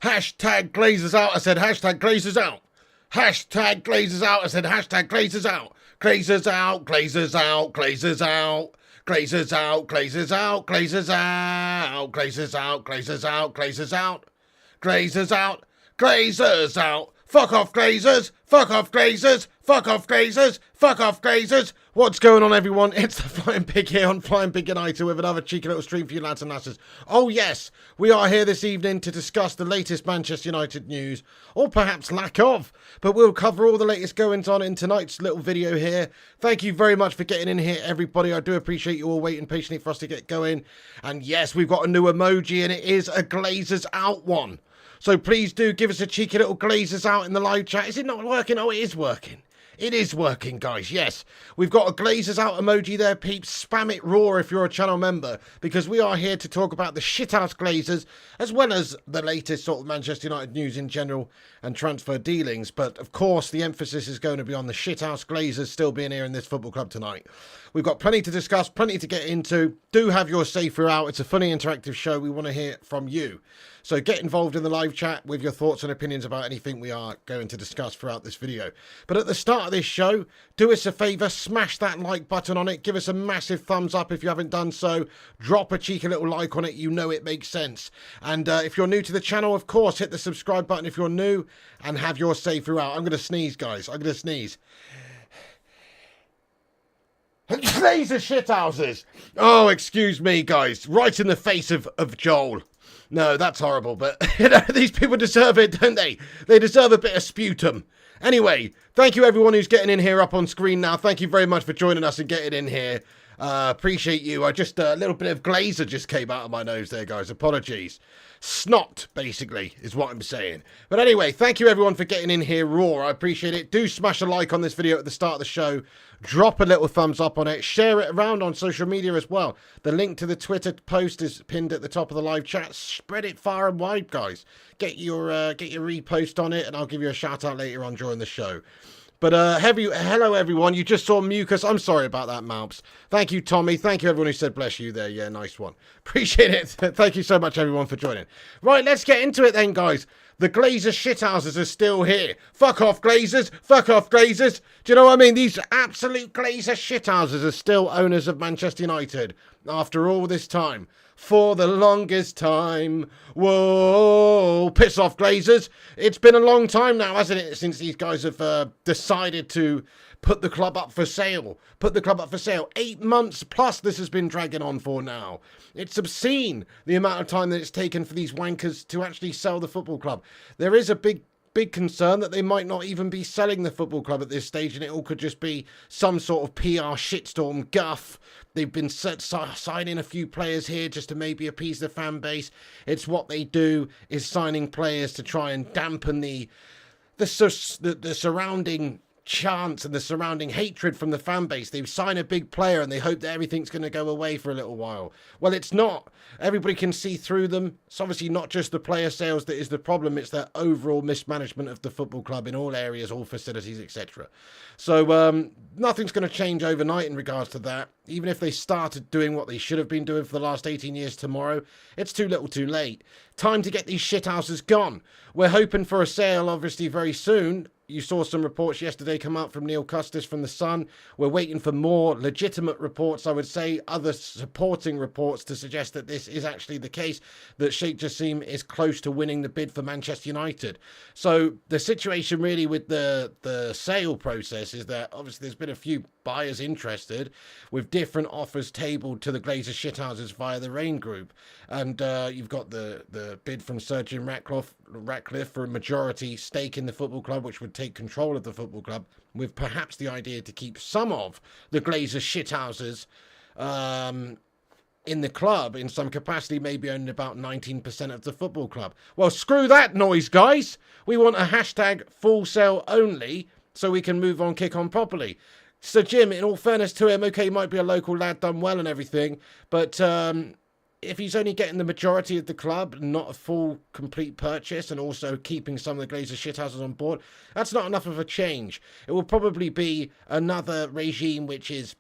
Hashtag Glazers out. I said hashtag Glazers out. Hashtag Glazers out. I said hashtag Glazers out. Glazers out. Glazers out. Glazers out. Glazers out. Glazers out. Glazers out. Glazers out. Glazers out. Glazers out. Glazers out. Glazers out. Fuck off, Glazers! Fuck off, Glazers! Fuck off, Glazers! Fuck off, Glazers! What's going on, everyone? It's the Flying Pig here on Flying Pig United with another cheeky little stream for you lads and lasses. Oh yes, we are here this evening to discuss the latest Manchester United news, or perhaps lack of, but we'll cover all the latest goings on in tonight's little video here. Thank you very much for getting in here, everybody. I do appreciate you all waiting patiently for us to get going. And yes, we've got a new emoji, and it is a Glazers out one. So please do give us a cheeky little Glazers out in the live chat. Is it not working? Oh, it is working. It is working, guys. Yes, we've got a Glazers out emoji there, peeps. Spam it raw if you're a channel member, because we are here to talk about the shithouse Glazers, as well as the latest sort of Manchester United news in general and transfer dealings. But of course, the emphasis is going to be on the shithouse Glazers still being here in this football club tonight. We've got plenty to discuss, plenty to get into. Do have your say throughout. It's a funny interactive show. We want to hear from you. So get involved in the live chat with your thoughts and opinions about anything we are going to discuss throughout this video. But at the start of this show, do us a favour, smash that like button on it. Give us a massive thumbs up if you haven't done so. Drop a cheeky little like on it. You know it makes sense. And if you're new to the channel, of course, hit the subscribe button if you're new and have your say throughout. I'm going to sneeze, guys. I'm going to sneeze. Glazer shithouses. Oh, excuse me, guys. Right in the face of Joel. No, that's horrible, but you know, these people deserve it, don't they? They deserve a bit of sputum. Anyway, thank you everyone who's getting in here up on screen now. Thank you very much for joining us and getting in here. Appreciate you. I just, a little bit of Glazer just came out of my nose there, guys. Apologies. Snot, basically, is what I'm saying. But anyway, thank you everyone for getting in here raw. I appreciate it. Do smash a like on this video at the start of the show. Drop a little thumbs up on it. Share it around on social media as well. The link to the Twitter post is pinned at the top of the live chat. Spread it far and wide, guys. Get your repost on it, and I'll give you a shout out later on during the show. But hello everyone. You just saw Mucus. I'm sorry about that, Malps. Thank you, Tommy. Thank you everyone who said bless you there. Yeah, nice one. Appreciate it. Thank you so much everyone for joining. Right, let's get into it then, guys. The Glazer shithouses are still here. Fuck off, Glazers. Fuck off, Glazers. Do you know what I mean? These absolute Glazer shithouses are still owners of Manchester United after all this time. For the longest time. Whoa, piss off, Glazers. It's been a long time now, hasn't it, since these guys have decided to put the club up for sale. Put the club up for sale. 8 months plus this has been dragging on for now. It's obscene, the amount of time that it's taken for these wankers to actually sell the football club. There is a big concern that they might not even be selling the football club at this stage, and it all could just be some sort of PR shitstorm guff. They've been signing a few players here just to maybe appease the fan base. It's what they do, is signing players to try and dampen the surrounding chants and the surrounding hatred from the fan base. They sign a big player and they hope that everything's going to go away for a little while. Well, it's not. Everybody can see through them. It's obviously not just the player sales that is the problem. It's their overall mismanagement of the football club in all areas, all facilities, etc. So nothing's going to change overnight in regards to that. Even if they started doing what they should have been doing for the last 18 years tomorrow, it's too little too late. Time to get these shithouses gone. We're hoping for a sale, obviously, very soon. You saw some reports yesterday come out from Neil Custis from The Sun. We're waiting for more legitimate reports, I would say, other supporting reports to suggest that this is actually the case, that Sheikh Jassim is close to winning the bid for Manchester United. So the situation really with the sale process is that obviously there's been a few buyers interested with different offers tabled to the Glazer shithouses via the Rain Group. And you've got the bid from Sir Jim Ratcliffe for a majority stake in the football club, which would take control of the football club, with perhaps the idea to keep some of the Glazer shithouses in the club in some capacity, maybe owning about 19% of the football club. Well, screw that noise, guys. We want a hashtag full sale only so we can move on, kick on properly. So Jim, in all fairness to him, okay, he might be a local lad, done well and everything, but if he's only getting the majority of the club, not a full, complete purchase, and also keeping some of the Glazer shithouses on board, that's not enough of a change. It will probably be another regime which is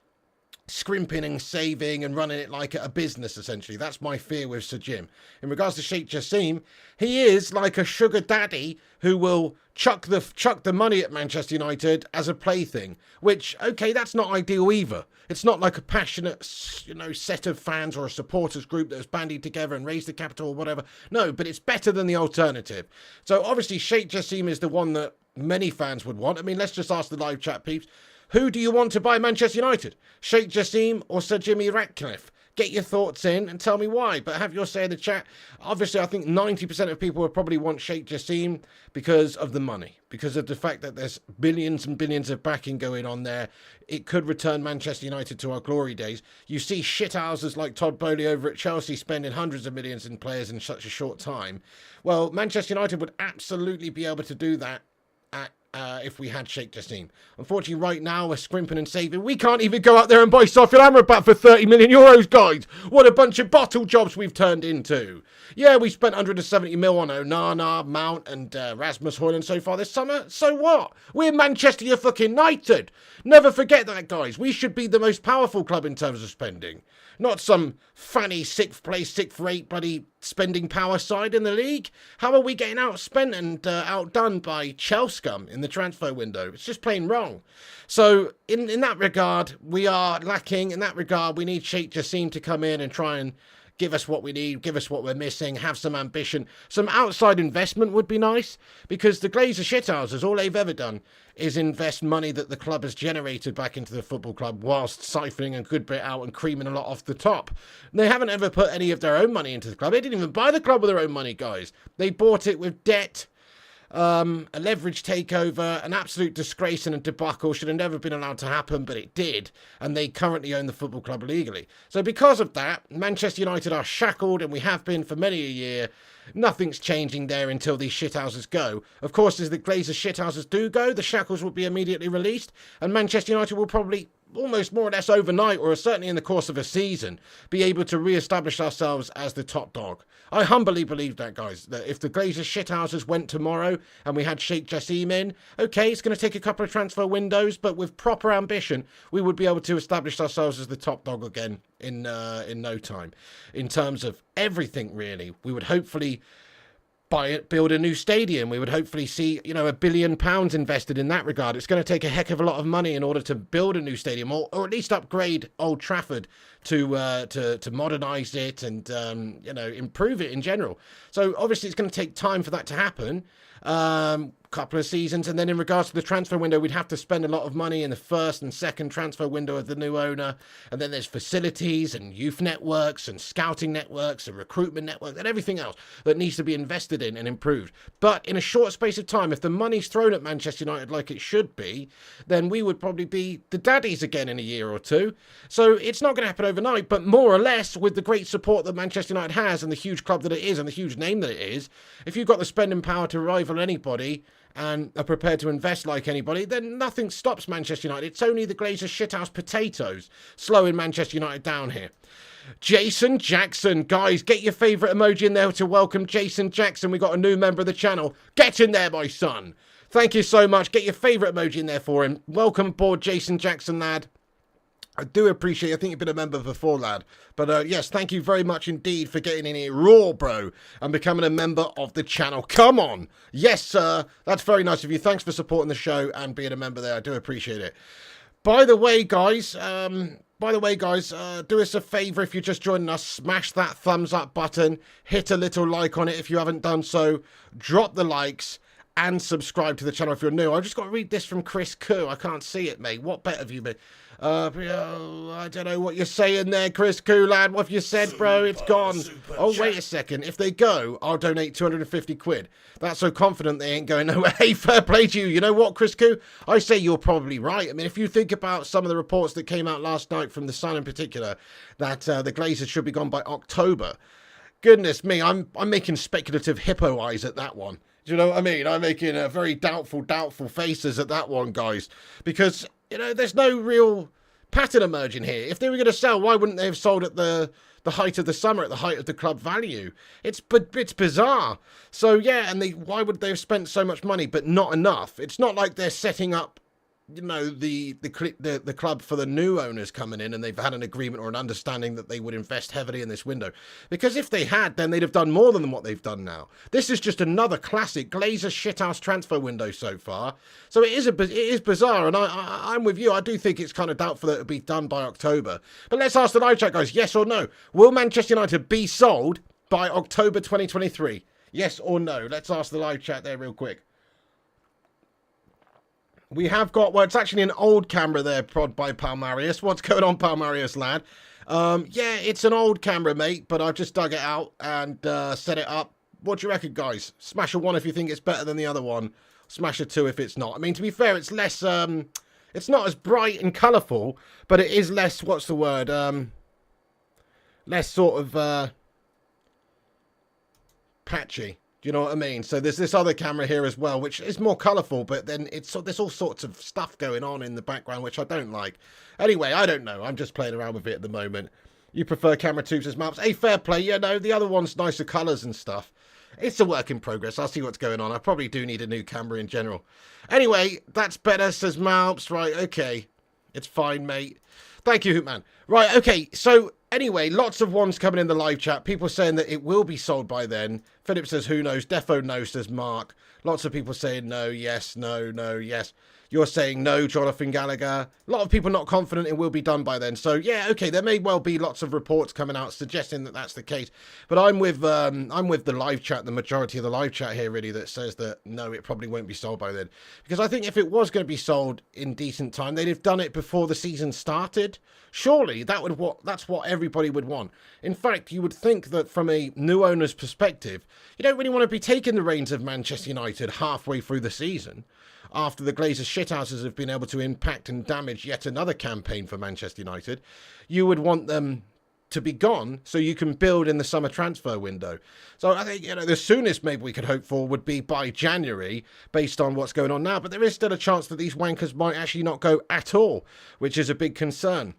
scrimping and saving and running it like a business, essentially. That's my fear with Sir Jim. In regards to Sheikh Jassim, he is like a sugar daddy who will chuck the money at Manchester United as a plaything, which, okay, that's not ideal either. It's not like a passionate, set of fans or a supporters group that has bandied together and raised the capital or whatever. No, but it's better than the alternative. So obviously Sheikh Jassim is the one that many fans would want. I mean, let's just ask the live chat peeps. Who do you want to buy Manchester United? Sheikh Jassim or Sir Jimmy Ratcliffe? Get your thoughts in and tell me why. But have your say in the chat. Obviously, I think 90% of people would probably want Sheikh Jassim because of the money. Because of the fact that there's billions and billions of backing going on there. It could return Manchester United to our glory days. You see shithouses like Todd Bowley over at Chelsea spending hundreds of millions in players in such a short time. Well, Manchester United would absolutely be able to do that if we had Sheikh Jassim. Unfortunately, right now, we're scrimping and saving. We can't even go out there and buy Sofian Amrabat for 30 million euros, guys. What a bunch of bottle jobs we've turned into. Yeah, we spent 170 mil on Onana, Mount, and Rasmus Højlund so far this summer. So what? We're Manchester United. Never forget that, guys. We should be the most powerful club in terms of spending. Not some fanny 6th place, 6th rate bloody spending power side in the league. How are we getting outspent and outdone by Chelsea in the transfer window? It's just plain wrong. So in that regard, we are lacking. In that regard, we need Sheikh Jassim to come in and try and give us what we need, give us what we're missing, have some ambition. Some outside investment would be nice, because the Glazers shithouses, all they've ever done is invest money that the club has generated back into the football club whilst siphoning a good bit out and creaming a lot off the top. They haven't ever put any of their own money into the club. They didn't even buy the club with their own money, guys. They bought it with debt, a leverage takeover, an absolute disgrace and a debacle. Should have never been allowed to happen, but it did, and they currently own the football club legally. So because of that, Manchester United are shackled, and we have been for many a year. Nothing's changing there until these shithouses go. Of course, as the Glazers shithouses do go, the shackles will be immediately released, and Manchester United will probably almost more or less overnight, or certainly in the course of a season, be able to re-establish ourselves as the top dog. I humbly believe that, guys, that if the Glazers shithouses went tomorrow and we had Sheikh Jassim in, okay, it's going to take a couple of transfer windows, but with proper ambition, we would be able to establish ourselves as the top dog again in no time. In terms of everything, really, we would hopefully build a new stadium. We would hopefully see, £1 billion invested in that regard. It's going to take a heck of a lot of money in order to build a new stadium, or at least upgrade Old Trafford to modernise it and improve it in general. So obviously it's going to take time for that to happen. Couple of seasons, and then in regards to the transfer window, we'd have to spend a lot of money in the first and second transfer window of the new owner, and then there's facilities and youth networks and scouting networks and recruitment networks and everything else that needs to be invested in and improved. But in a short space of time, if the money's thrown at Manchester United like it should be, then we would probably be the daddies again in a year or two. So it's not going to happen overnight, but more or less with the great support that Manchester United has and the huge club that it is and the huge name that it is, if you've got the spending power to rival anybody and are prepared to invest like anybody, then nothing stops Manchester United. It's only the Glazers shithouse potatoes slowing Manchester United down here. Jason Jackson, guys, get your favourite emoji in there to welcome Jason Jackson. We got a new member of the channel. Get in there, my son. Thank you so much. Get your favourite emoji in there for him. Welcome aboard, Jason Jackson, lad. I do appreciate it. I think you've been a member before, lad. But yes, thank you very much indeed for getting in here raw, bro, and becoming a member of the channel. Come on. Yes, sir. That's very nice of you. Thanks for supporting the show and being a member there. I do appreciate it. By the way, guys, do us a favour if you're just joining us. Smash that thumbs up button. Hit a little like on it if you haven't done so. Drop the likes. And subscribe to the channel if you're new. I've just got to read this from Chris Koo. I can't see it, mate. What bet have you been? I don't know what you're saying there, Chris Koo, lad. What have you said, bro? It's gone. Oh, wait a second. If they go, I'll donate 250 quid. That's so confident they ain't going nowhere. Hey, fair play to you. You know what, Chris Koo? I say you're probably right. I mean, if you think about some of the reports that came out last night from The Sun in particular, that the Glazers should be gone by October. Goodness me, I'm making speculative hippo eyes at that one. Do you know what I mean? I'm making a very doubtful faces at that one, guys. Because, there's no real pattern emerging here. If they were going to sell, why wouldn't they have sold at the height of the summer, at the height of the club value? It's bizarre. So, yeah, and why would they have spent so much money, but not enough? It's not like they're setting up you know, the club for the new owners coming in and they've had an agreement or an understanding that they would invest heavily in this window. Because if they had, then they'd have done more than what they've done now. This is just another classic Glazer shithouse transfer window so far. So it is bizarre, and I'm with you. I do think it's kind of doubtful that it'll be done by October. But let's ask the live chat, guys, yes or no? Will Manchester United be sold by October 2023? Yes or no? Let's ask the live chat there real quick. We have got, well, it's actually an old camera there, prod by Palmarius. What's going on, Palmarius, lad? Yeah, it's an old camera, mate, but I've just dug it out and set it up. What do you reckon, guys? Smash a 1 if you think it's better than the other one. Smash a 2 if it's not. I mean, to be fair, it's less, it's not as bright and colourful, but it is less, what's the word? Less sort of, patchy. Do you know what I mean? So there's this other camera here as well, which is more colourful, but then there's all sorts of stuff going on in the background, which I don't like. Anyway, I don't know. I'm just playing around with it at the moment. You prefer camera tubes as maps? Hey, fair play. Yeah, no, the other one's nicer colours and stuff. It's a work in progress. I'll see what's going on. I probably do need a new camera in general. Anyway, that's better, says Malps. Right, okay. It's fine, mate. Thank you, Hoopman. Right, okay, so anyway, lots of ones coming in the live chat. People saying that it will be sold by then. Philip says, who knows? Defo knows, says Mark. Lots of people saying no, yes, no, no, yes. You're saying no, Jonathan Gallagher. A lot of people not confident it will be done by then. So, yeah, okay, there may well be lots of reports coming out suggesting that that's the case. But I'm with the live chat, the majority of the live chat here, really, that says that, no, it probably won't be sold by then. Because I think if it was going to be sold in decent time, they'd have done it before the season started. Surely, that's what everybody would want. In fact, you would think that from a new owner's perspective, you don't really want to be taking the reins of Manchester United halfway through the season, after the Glazers shithouses have been able to impact and damage yet another campaign for Manchester United. You would want them to be gone so you can build in the summer transfer window. So I think, you know, the soonest maybe we could hope for would be by January, based on what's going on now. But there is still a chance that these wankers might actually not go at all, which is a big concern.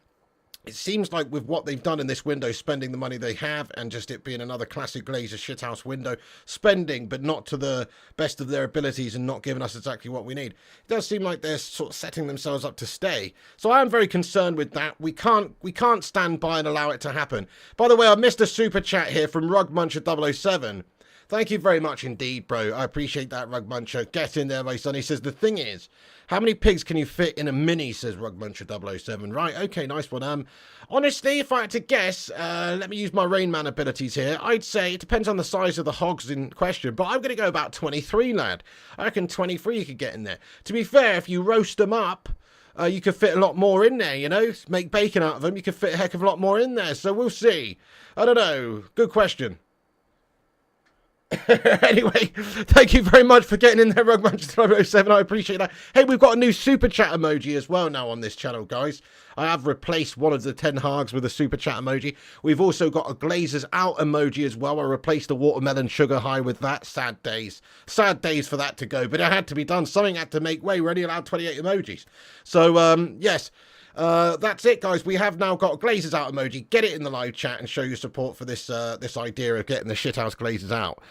It seems like with what they've done in this window, spending the money they have, and just it being another classic Glazer shithouse window, spending but not to the best of their abilities and not giving us exactly what we need. It does seem like they're sort of setting themselves up to stay. So I am very concerned with that. We can't stand by and allow it to happen. By the way, I missed a super chat here from Rugmuncher007. Thank you very much indeed, bro. I appreciate that, Rugmuncher. Get in there, my son. He says, the thing is, how many pigs can you fit in a mini, says Rugmuncher007. Right, okay, nice one. Honestly, if I had to guess, let me use my Rain Man abilities here. I'd say it depends on the size of the hogs in question, but I'm going to go about 23, lad. I reckon 23 you could get in there. To be fair, if you roast them up, you could fit a lot more in there, you know? Make bacon out of them, you could fit a heck of a lot more in there, so we'll see. I don't know. Good question. Anyway, thank you very much for getting in there, Rugmancher007. I appreciate that. Hey, we've got a new super chat emoji as well now on this channel, guys. I have replaced one of the 10 Hags with a super chat emoji. We've also got a Glazers out emoji as well. I replaced the watermelon sugar high with that. Sad days. Sad days for that to go, but it had to be done. Something had to make way. We're only allowed 28 emojis. So, yes. That's it, guys. We have now got a Glazers out emoji. Get it in the live chat and show your support for this this idea of getting the shithouse Glazers out.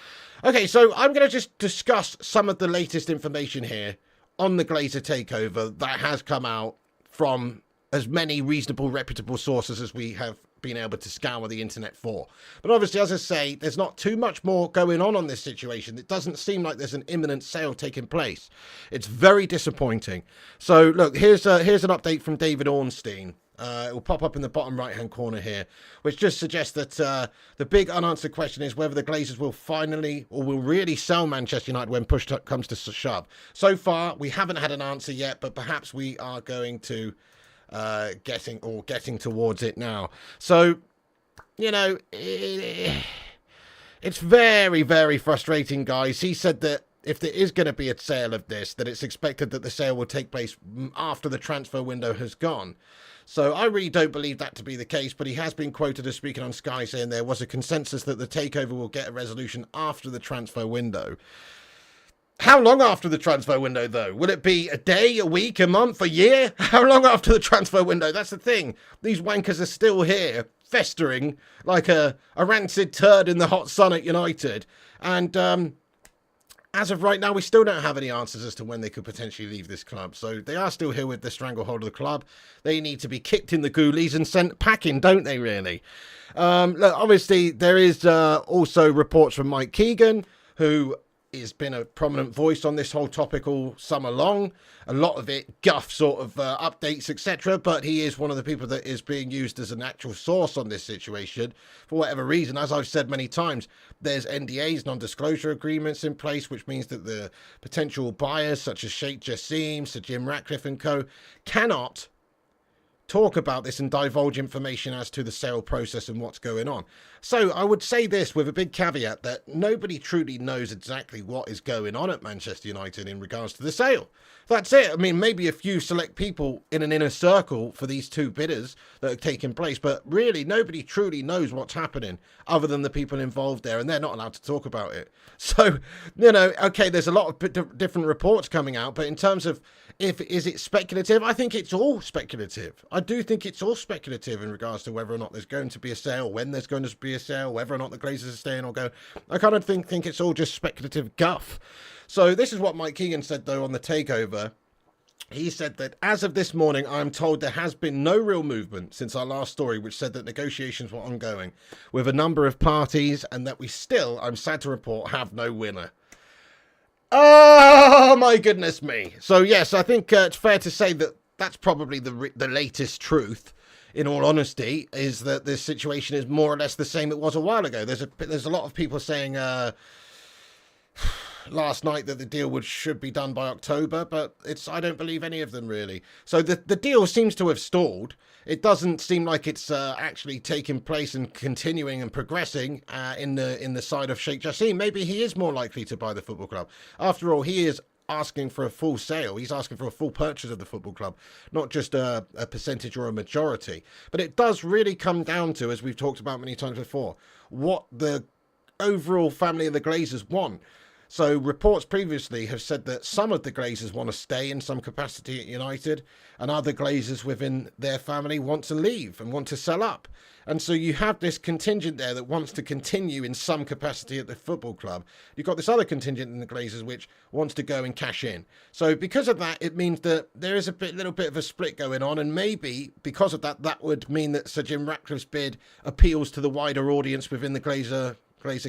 Okay, so I'm going to just discuss some of the latest information here on the Glazer takeover that has come out from as many reasonable, reputable sources as we have been able to scour the internet for. But obviously, as I say, there's not too much more going on this situation. It doesn't seem like there's an imminent sale taking place. It's very disappointing. So look, here's an update from David Ornstein. It will pop up in the bottom right-hand corner here, which just suggests that the big unanswered question is whether the Glazers will finally or will really sell Manchester United when push comes to shove. So far, we haven't had an answer yet, but perhaps we are going to getting towards it now. So, you know, it's very, very frustrating, guys. He said that if there is going to be a sale of this, that it's expected that the sale will take place after the transfer window has gone. So I really don't believe that to be the case, but he has been quoted as speaking on Sky saying there was a consensus that the takeover will get a resolution after the transfer window. How long after the transfer window, though? Will it be a day, a week, a month, a year? How long after the transfer window? That's the thing. These wankers are still here, festering like a rancid turd in the hot sun at United. And as of right now, we still don't have any answers as to when they could potentially leave this club. So they are still here with the stranglehold of the club. They need to be kicked in the ghoulies and sent packing, don't they, really? Look, obviously, there is also reports from Mike Keegan, who has been a prominent voice on this whole topic all summer long. A lot of it guff sort of updates, etc. But he is one of the people that is being used as an actual source on this situation for whatever reason. As I've said many times, there's NDAs, non-disclosure agreements in place, which means that the potential buyers such as Sheikh Jassim, Sir Jim Ratcliffe and co cannot talk about this and divulge information as to the sale process and what's going on. So I would say this with a big caveat that nobody truly knows exactly what is going on at Manchester United in regards to the sale. That's it. I mean, maybe a few select people in an inner circle for these two bidders that have taken place, but really nobody truly knows what's happening other than the people involved there, and they're not allowed to talk about it. So, you know, okay, there's a lot of different reports coming out, but in terms of is it speculative? I think it's all speculative. I do think it's all speculative in regards to whether or not there's going to be a sale, when there's going to be a sale, whether or not the Glazers are staying or go. I kind of think it's all just speculative guff. So this is what Mike Keegan said, though, on the Takeover. He said that as of this morning, I'm told there has been no real movement since our last story, which said that negotiations were ongoing with a number of parties and that we still, I'm sad to report, have no winner. Oh, my goodness me. So, yes, I think it's fair to say that that's probably the latest truth. In all honesty, is that this situation is more or less the same it was a while ago. There's a lot of people saying last night that the deal should be done by October, but I don't believe any of them really. So the deal seems to have stalled. It doesn't seem like it's actually taking place and continuing and progressing in the side of Sheikh Jassim. Maybe he is more likely to buy the football club. After all, he is asking for a full sale. He's asking for a full purchase of the football club, not just a percentage or a majority. But it does really come down to, as we've talked about many times before, what the overall family of the Glazers want. So reports previously have said that some of the Glazers want to stay in some capacity at United, and other Glazers within their family want to leave and want to sell up. And so you have this contingent there that wants to continue in some capacity at the football club. You've got this other contingent in the Glazers which wants to go and cash in. So because of that, it means that there is little bit of a split going on, and maybe because of that, that would mean that Sir Jim Ratcliffe's bid appeals to the wider audience within the Glazer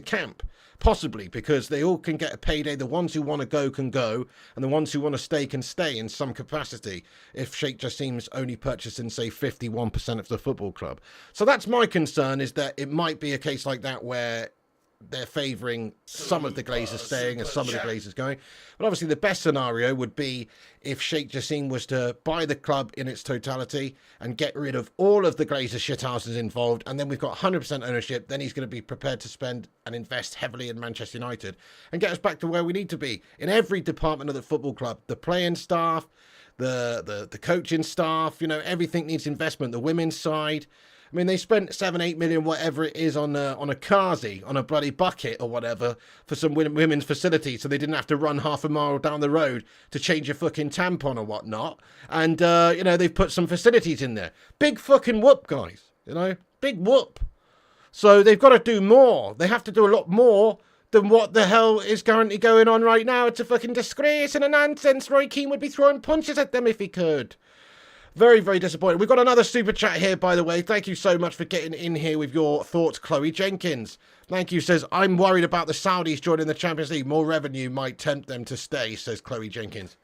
camp. Possibly, because they all can get a payday. The ones who want to go can go, and the ones who want to stay can stay in some capacity if Sheikh Jassim's only purchasing, say, 51% of the football club. So that's my concern, is that it might be a case like that where they're favouring some of the Glazers staying and some of the Glazers going. But obviously the best scenario would be if Sheikh Jassim was to buy the club in its totality and get rid of all of the Glazer shithouses involved, and then we've got 100% ownership. Then he's going to be prepared to spend and invest heavily in Manchester United and get us back to where we need to be in every department of the football club. The playing staff, the coaching staff, you know, everything needs investment. The women's side. I mean, they spent 7-8 million, whatever it is, on a Kazi, on a bloody bucket or whatever, for some women's facility, so they didn't have to run half a mile down the road to change a fucking tampon or whatnot. And, you know, they've put some facilities in there. Big fucking whoop, guys, you know, big whoop. So they've got to do more. They have to do a lot more than what the hell is currently going on right now. It's a fucking disgrace and a nonsense. Roy Keane would be throwing punches at them if he could. Very, very disappointed. We've got another super chat here, by the way. Thank you so much for getting in here with your thoughts, Chloe Jenkins. Thank you. Says, I'm worried about the Saudis joining the Champions League. More revenue might tempt them to stay, says Chloe Jenkins.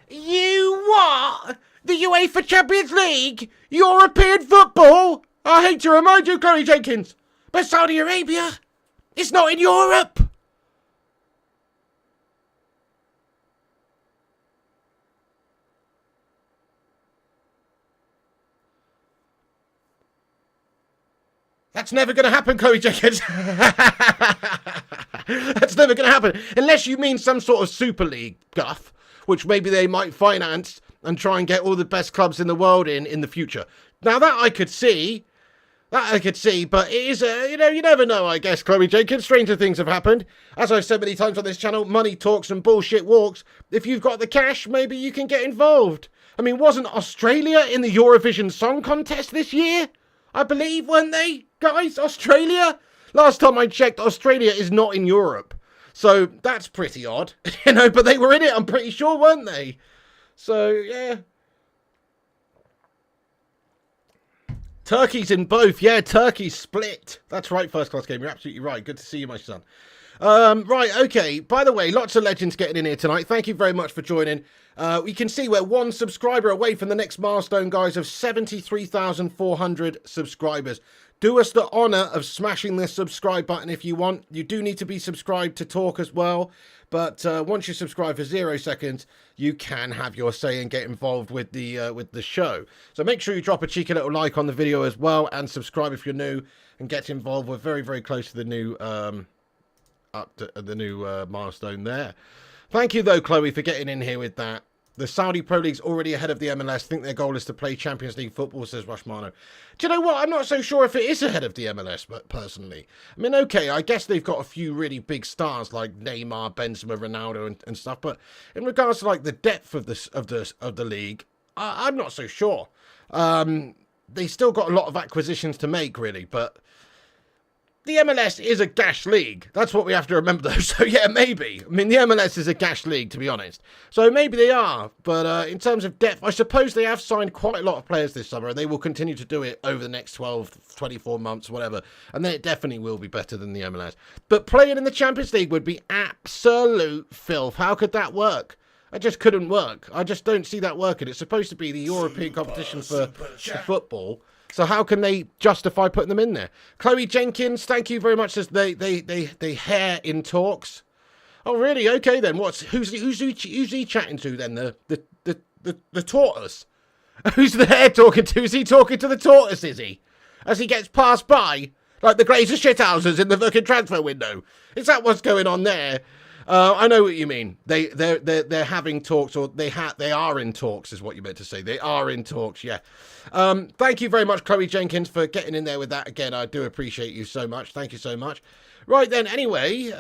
You what? The UEFA Champions League? European football? I hate to remind you, Chloe Jenkins, but Saudi Arabia, it's not in Europe. That's never going to happen, Chloe Jenkins. That's never going to happen. Unless you mean some sort of Super League guff, which maybe they might finance and try and get all the best clubs in the world in the future. Now, that I could see. But it is, you know, you never know, I guess, Chloe Jenkins. Stranger things have happened. As I've said many times on this channel, money talks and bullshit walks. If you've got the cash, maybe you can get involved. I mean, wasn't Australia in the Eurovision Song Contest this year? I believe, weren't they? guys? Australia? Last time I checked, Australia is not in Europe. So that's pretty odd. But they were in it, I'm pretty sure, weren't they? So, yeah. Turkey's in both. Yeah, Turkey's split. That's right, First Class Game. You're absolutely right. Good to see you, my son. Right, okay. By the way, lots of legends getting in here tonight. Thank you very much for joining. We can see we're 1 subscriber away from the next milestone, guys, of 73,400 subscribers. Do us the honour of smashing this subscribe button if you want. You do need to be subscribed to talk as well. But once you subscribe for 0 seconds, you can have your say and get involved with the show. So make sure you drop a cheeky little like on the video as well, and subscribe if you're new, and get involved. We're very, very close to the new milestone there. Thank you though, Chloe, for getting in here with that. The Saudi Pro League's already ahead of the MLS. I think their goal is to play Champions League football, says Rushmano. Do you know what? I'm not so sure if it is ahead of the MLS, but personally. I mean, okay, I guess they've got a few really big stars like Neymar, Benzema, Ronaldo and stuff, but in regards to like the depth of the league, I'm not so sure. They still got a lot of acquisitions to make, really, but the MLS is a gash league. That's what we have to remember, though. So, yeah, maybe. I mean, the MLS is a gash league, to be honest. So, maybe they are. But in terms of depth, I suppose they have signed quite a lot of players this summer. And they will continue to do it over the next 12, 24 months, whatever. And then it definitely will be better than the MLS. But playing in the Champions League would be absolute filth. How could that work? It just couldn't work. I just don't see that working. It's supposed to be the European competition for football. So how can they justify putting them in there? Chloe Jenkins, thank you very much. Says they hair in talks. Oh really? Okay then. Who's he chatting to then? The tortoise. Who's the hair talking to? Is he talking to the tortoise? Is he? As he gets passed by, like the Glazers shithouses in the fucking transfer window. Is that what's going on there? I know what you mean. They're having talks, or they are in talks, is what you meant to say. They are in talks, yeah. Thank you very much, Chloe Jenkins, for getting in there with that again. I do appreciate you so much. Thank you so much. Right then, anyway,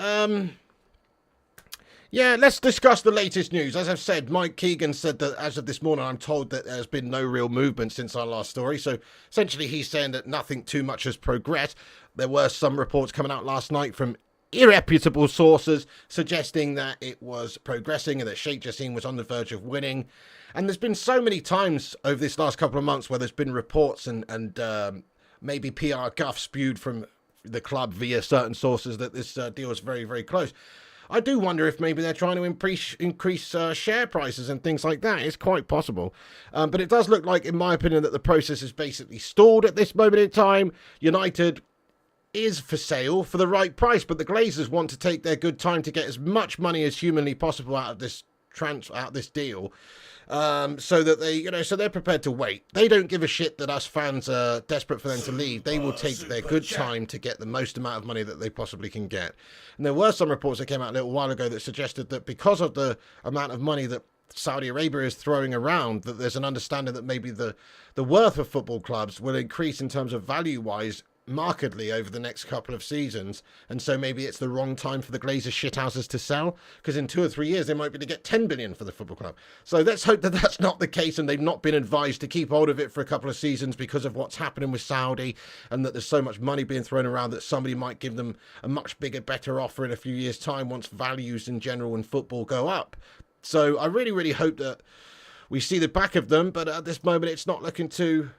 yeah, let's discuss the latest news. As I've said, Mike Keegan said that as of this morning, I'm told that there's been no real movement since our last story. So essentially, he's saying that nothing too much has progressed. There were some reports coming out last night from irreputable sources suggesting that it was progressing and that Sheikh Jassim was on the verge of winning. And there's been so many times over this last couple of months where there's been reports and maybe PR guff spewed from the club via certain sources that this deal is very, very close. I do wonder if maybe they're trying to increase share prices and things like that. It's quite possible. But it does look like, in my opinion, that the process is basically stalled at this moment in time. United is for sale for the right price, but the Glazers want to take their good time to get as much money as humanly possible out of this deal, so that they, so they're prepared to wait. They don't give a shit that us fans are desperate for them to leave. They will take their good time to get the most amount of money that they possibly can get. And there were some reports that came out a little while ago that suggested that because of the amount of money that Saudi Arabia is throwing around, that there's an understanding that maybe the worth of football clubs will increase in terms of value-wise markedly over the next couple of seasons, and so maybe it's the wrong time for the Glazers shithouses to sell, because in 2 or 3 years they might be to get 10 billion for the football club. So let's hope that that's not the case, and they've not been advised to keep hold of it for a couple of seasons because of what's happening with Saudi, and that there's so much money being thrown around that somebody might give them a much bigger, better offer in a few years' time once values in general in football go up. So I really, really hope that we see the back of them, but at this moment it's not looking too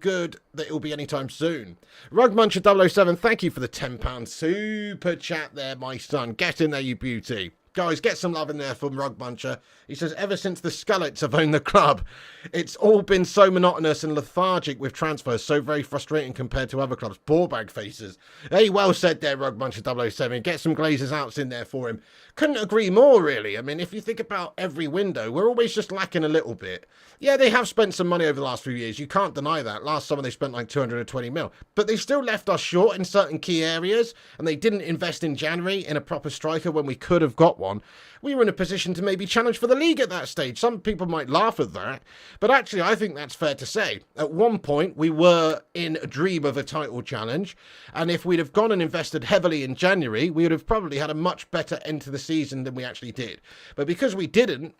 good that it will be anytime soon. Rugmuncher 007, thank you for the £10 super chat there, my son. Get in there, you beauty. Guys, get some love in there from Rugmuncher. He says, ever since the Scullets have owned the club, it's all been so monotonous and lethargic with transfers, so very frustrating compared to other clubs. Ballbag faces. Hey, well said there, Rugmuncher 007. Get some Glazers outs in there for him. Couldn't agree more, really. I mean, if you think about every window, we're always just lacking a little bit. Yeah, they have spent some money over the last few years. You can't deny that. Last summer, they spent like 220 mil. But they still left us short in certain key areas, and they didn't invest in January in a proper striker when we could have got one. We were in a position to maybe challenge for the league at that stage. Some people might laugh at that, but actually I think that's fair to say. At one point, we were in a dream of a title challenge, and if we'd have gone and invested heavily in January, we would have probably had a much better end to the season than we actually did. But because we didn't,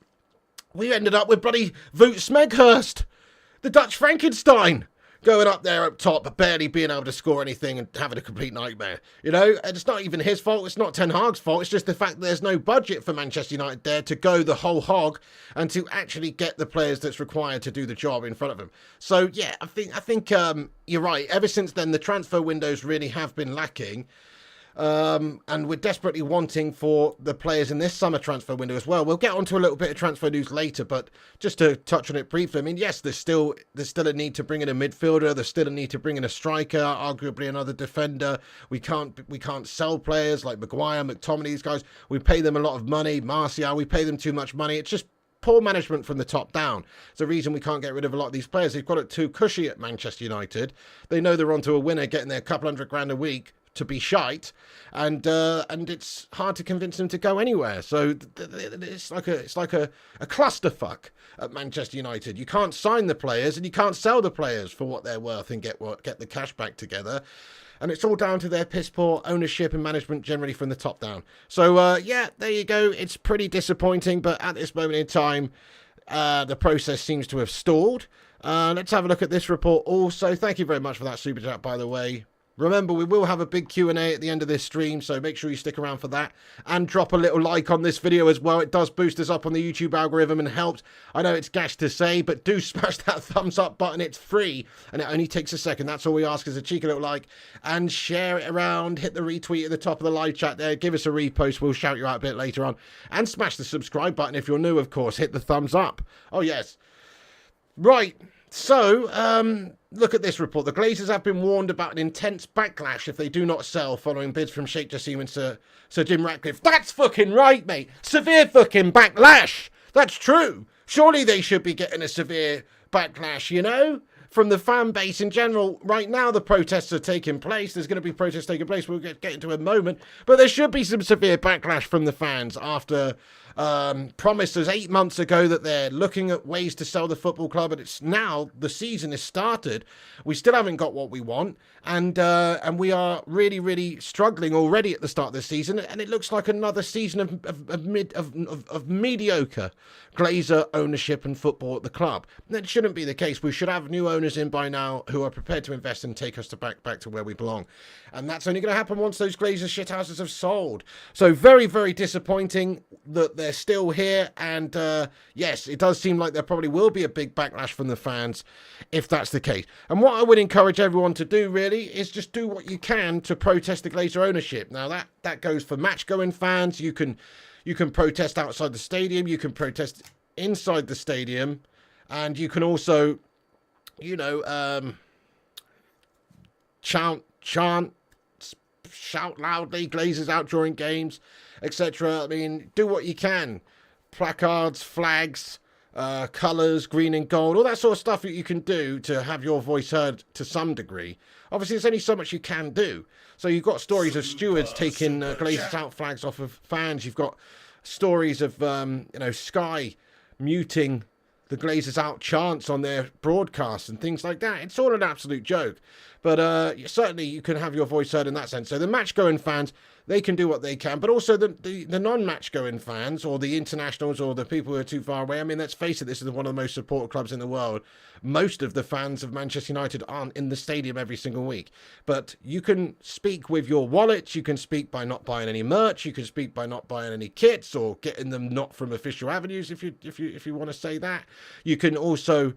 we ended up with bloody Wout Smeghurst, the Dutch Frankenstein. going up there up top, but barely being able to score anything and having a complete nightmare. You know, and it's not even his fault. It's not Ten Hag's fault. It's just the fact that there's no budget for Manchester United there to go the whole hog and to actually get the players that's required to do the job in front of them. So yeah, I think you're right. Ever since then, the transfer windows really have been lacking. And we're desperately wanting for the players in this summer transfer window as well. We'll get onto a little bit of transfer news later, but just to touch on it briefly, I mean, yes, there's still a need to bring in a midfielder. There's still a need to bring in a striker, arguably another defender. We can't sell players like Maguire, McTominay, these guys. We pay them a lot of money. Martial, we pay them too much money. It's just poor management from the top down. It's the reason we can't get rid of a lot of these players. They've got it too cushy at Manchester United. They know they're onto a winner, getting their couple $100,000 a week to be shite, and it's hard to convince them to go anywhere. So it's like a clusterfuck at Manchester United. You can't sign the players and you can't sell the players for what they're worth and get the cash back together. And it's all down to their piss poor ownership and management generally from the top down. So yeah, there you go. It's pretty disappointing, but at this moment in time, the process seems to have stalled. Let's have a look at this report also. Thank you very much for that super chat, by the way. Remember, we will have a big Q&A at the end of this stream, so make sure you stick around for that. And drop a little like on this video as well. It does boost us up on the YouTube algorithm and helps. I know it's gash to say, but do smash that thumbs up button. It's free, and it only takes a second. That's all we ask is a cheeky little like. And share it around. Hit the retweet at the top of the live chat there. Give us a repost. We'll shout you out a bit later on. And smash the subscribe button if you're new, of course. Hit the thumbs up. Oh, yes. Right. So, look at this report. The Glazers have been warned about an intense backlash if they do not sell following bids from Sheikh, Jassim and Sir Jim Ratcliffe. That's fucking right, mate. Severe fucking backlash. That's true. Surely they should be getting a severe backlash, you know, from the fan base in general. Right now, the protests are taking place. There's going to be protests taking place. We'll get into a moment. But there should be some severe backlash from the fans after promised us 8 months ago that they're looking at ways to sell the football club, and it's now the season has started. We still haven't got what we want, and we are really struggling already at the start of the season, and it looks like another season of mediocre Glazer ownership and football at the club. That shouldn't be the case. We should have new owners in by now who are prepared to invest and take us back to where we belong, and that's only going to happen once those Glazer shithouses have sold. So very disappointing that they're still here, and yes, it does seem like there probably will be a big backlash from the fans if that's the case. And what I would encourage everyone to do really is just do what you can to protest the Glazer ownership. Now that goes for match-going fans. You can protest outside the stadium, you can protest inside the stadium, and you can also, you know, shout loudly, Glazers out during games, etc. I mean, do what you can. Placards, flags, colours, green and gold, all that sort of stuff that you can do to have your voice heard to some degree. Obviously, there's only so much you can do. So you've got stories of stewards taking Glazers out flags off of fans. You've got stories of, you know, Sky muting the Glazers out chants on their broadcasts and things like that. It's all an absolute joke. But certainly you can have your voice heard in that sense. So the match-going fans, they can do what they can. But also the non-match-going fans, or the internationals, or the people who are too far away. I mean, let's face it, this is one of the most supported clubs in the world. Most of the fans of Manchester United aren't in the stadium every single week. But you can speak with your wallet. You can speak by not buying any merch. You can speak by not buying any kits or getting them not from official avenues, if you want to say that. You can also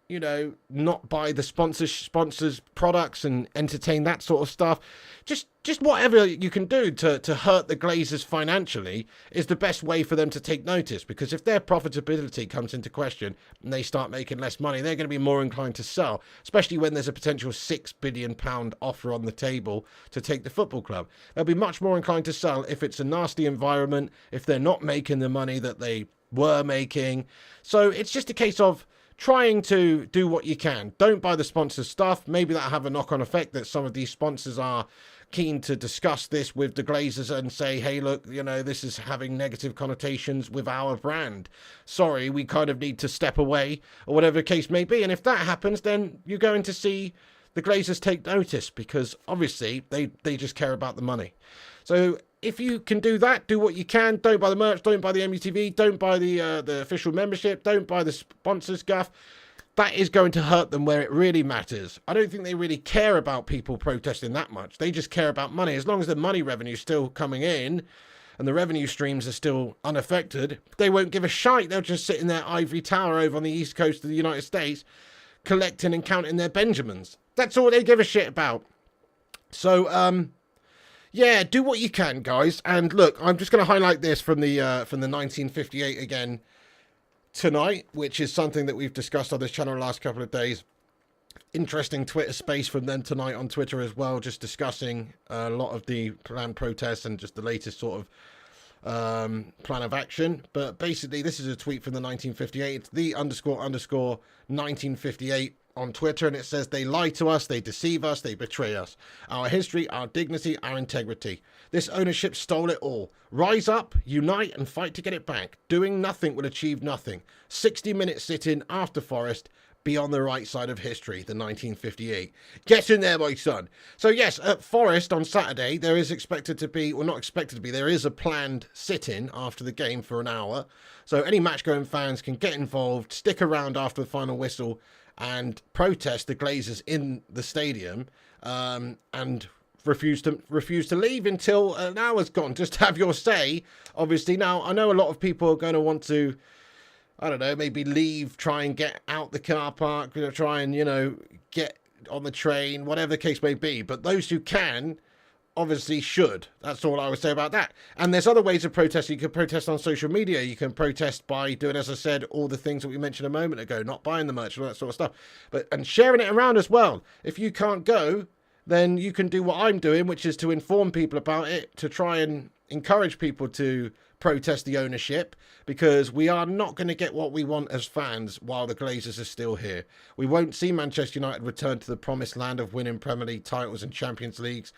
you know, not buy the sponsors products and entertain that sort of stuff. Just whatever you can do to hurt the Glazers financially is the best way for them to take notice, because if their profitability comes into question and they start making less money, they're going to be more inclined to sell, especially when there's a potential £6 billion offer on the table to take the football club. They'll be much more inclined to sell if it's a nasty environment, if they're not making the money that they were making. So it's just a case of trying to do what you can. Don't buy the sponsor stuff. Maybe that'll have a knock-on effect that some of these sponsors are keen to discuss this with the Glazers and say, hey, look, you know, this is having negative connotations with our brand. Sorry, we kind of need to step away, or whatever the case may be. And if that happens, then you're going to see the Glazers take notice, because obviously they just care about the money. So if you can do that, do what you can. Don't buy the merch, don't buy the MUTV, don't buy the official membership, don't buy the sponsors guff. that is going to hurt them where it really matters. I don't think they really care about people protesting that much. They just care about money. As long as the money revenue is still coming in and the revenue streams are still unaffected, they won't give a shite. They'll just sit in their ivory tower over on the east coast of the United States, collecting and counting their Benjamins. That's all they give a shit about. So, yeah, do what you can, guys. And look, I'm just going to highlight this from the 1958 again tonight, which is something that we've discussed on this channel the last couple of days. Interesting Twitter space from them tonight on Twitter as well, just discussing a lot of the planned protests and just the latest sort of plan of action. But basically, this is a tweet from the 1958. It's the __ 1958 on Twitter, and it says, "They lie to us, they deceive us, they betray us. Our history, our dignity, our integrity. This ownership stole it all. Rise up, unite, and fight to get it back. Doing nothing will achieve nothing. 60-minute sit-in after Forest. Be on the right side of history," the 1958. Get in there, my son. So yes, at Forest on Saturday, there is expected to be, well, not expected to be, there is a planned sit-in after the game for an hour. So any match-going fans can get involved, stick around after the final whistle, and protest the Glazers in the stadium, and refuse to leave until an hour's gone. Just have your say, obviously. Now, I know a lot of people are going to want to, I don't know, maybe leave, try and get out the car park, try and, get on the train, whatever the case may be. But those who can, obviously should. That's all I would say about that. And there's other ways of protesting. You can protest on social media. You can protest by doing, as I said, all the things that we mentioned a moment ago, not buying the merch, all that sort of stuff. And sharing it around as well. If you can't go, then you can do what I'm doing, which is to inform people about it, to try and encourage people to protest the ownership, because we are not going to get what we want as fans while the Glazers are still here. We won't see Manchester United return to the promised land of winning Premier League titles and Champions Leagues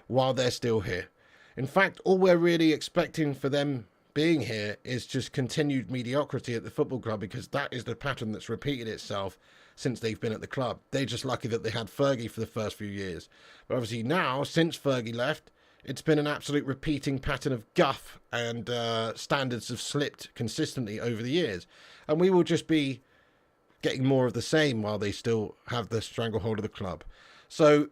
while they're still here. In fact, all we're really expecting for them being here is just continued mediocrity at the football club, because that is the pattern that's repeated itself since they've been at the club. They're just lucky that they had Fergie for the first few years. But obviously now, since Fergie left, it's been an absolute repeating pattern of guff, and standards have slipped consistently over the years. And we will just be getting more of the same while they still have the stranglehold of the club. So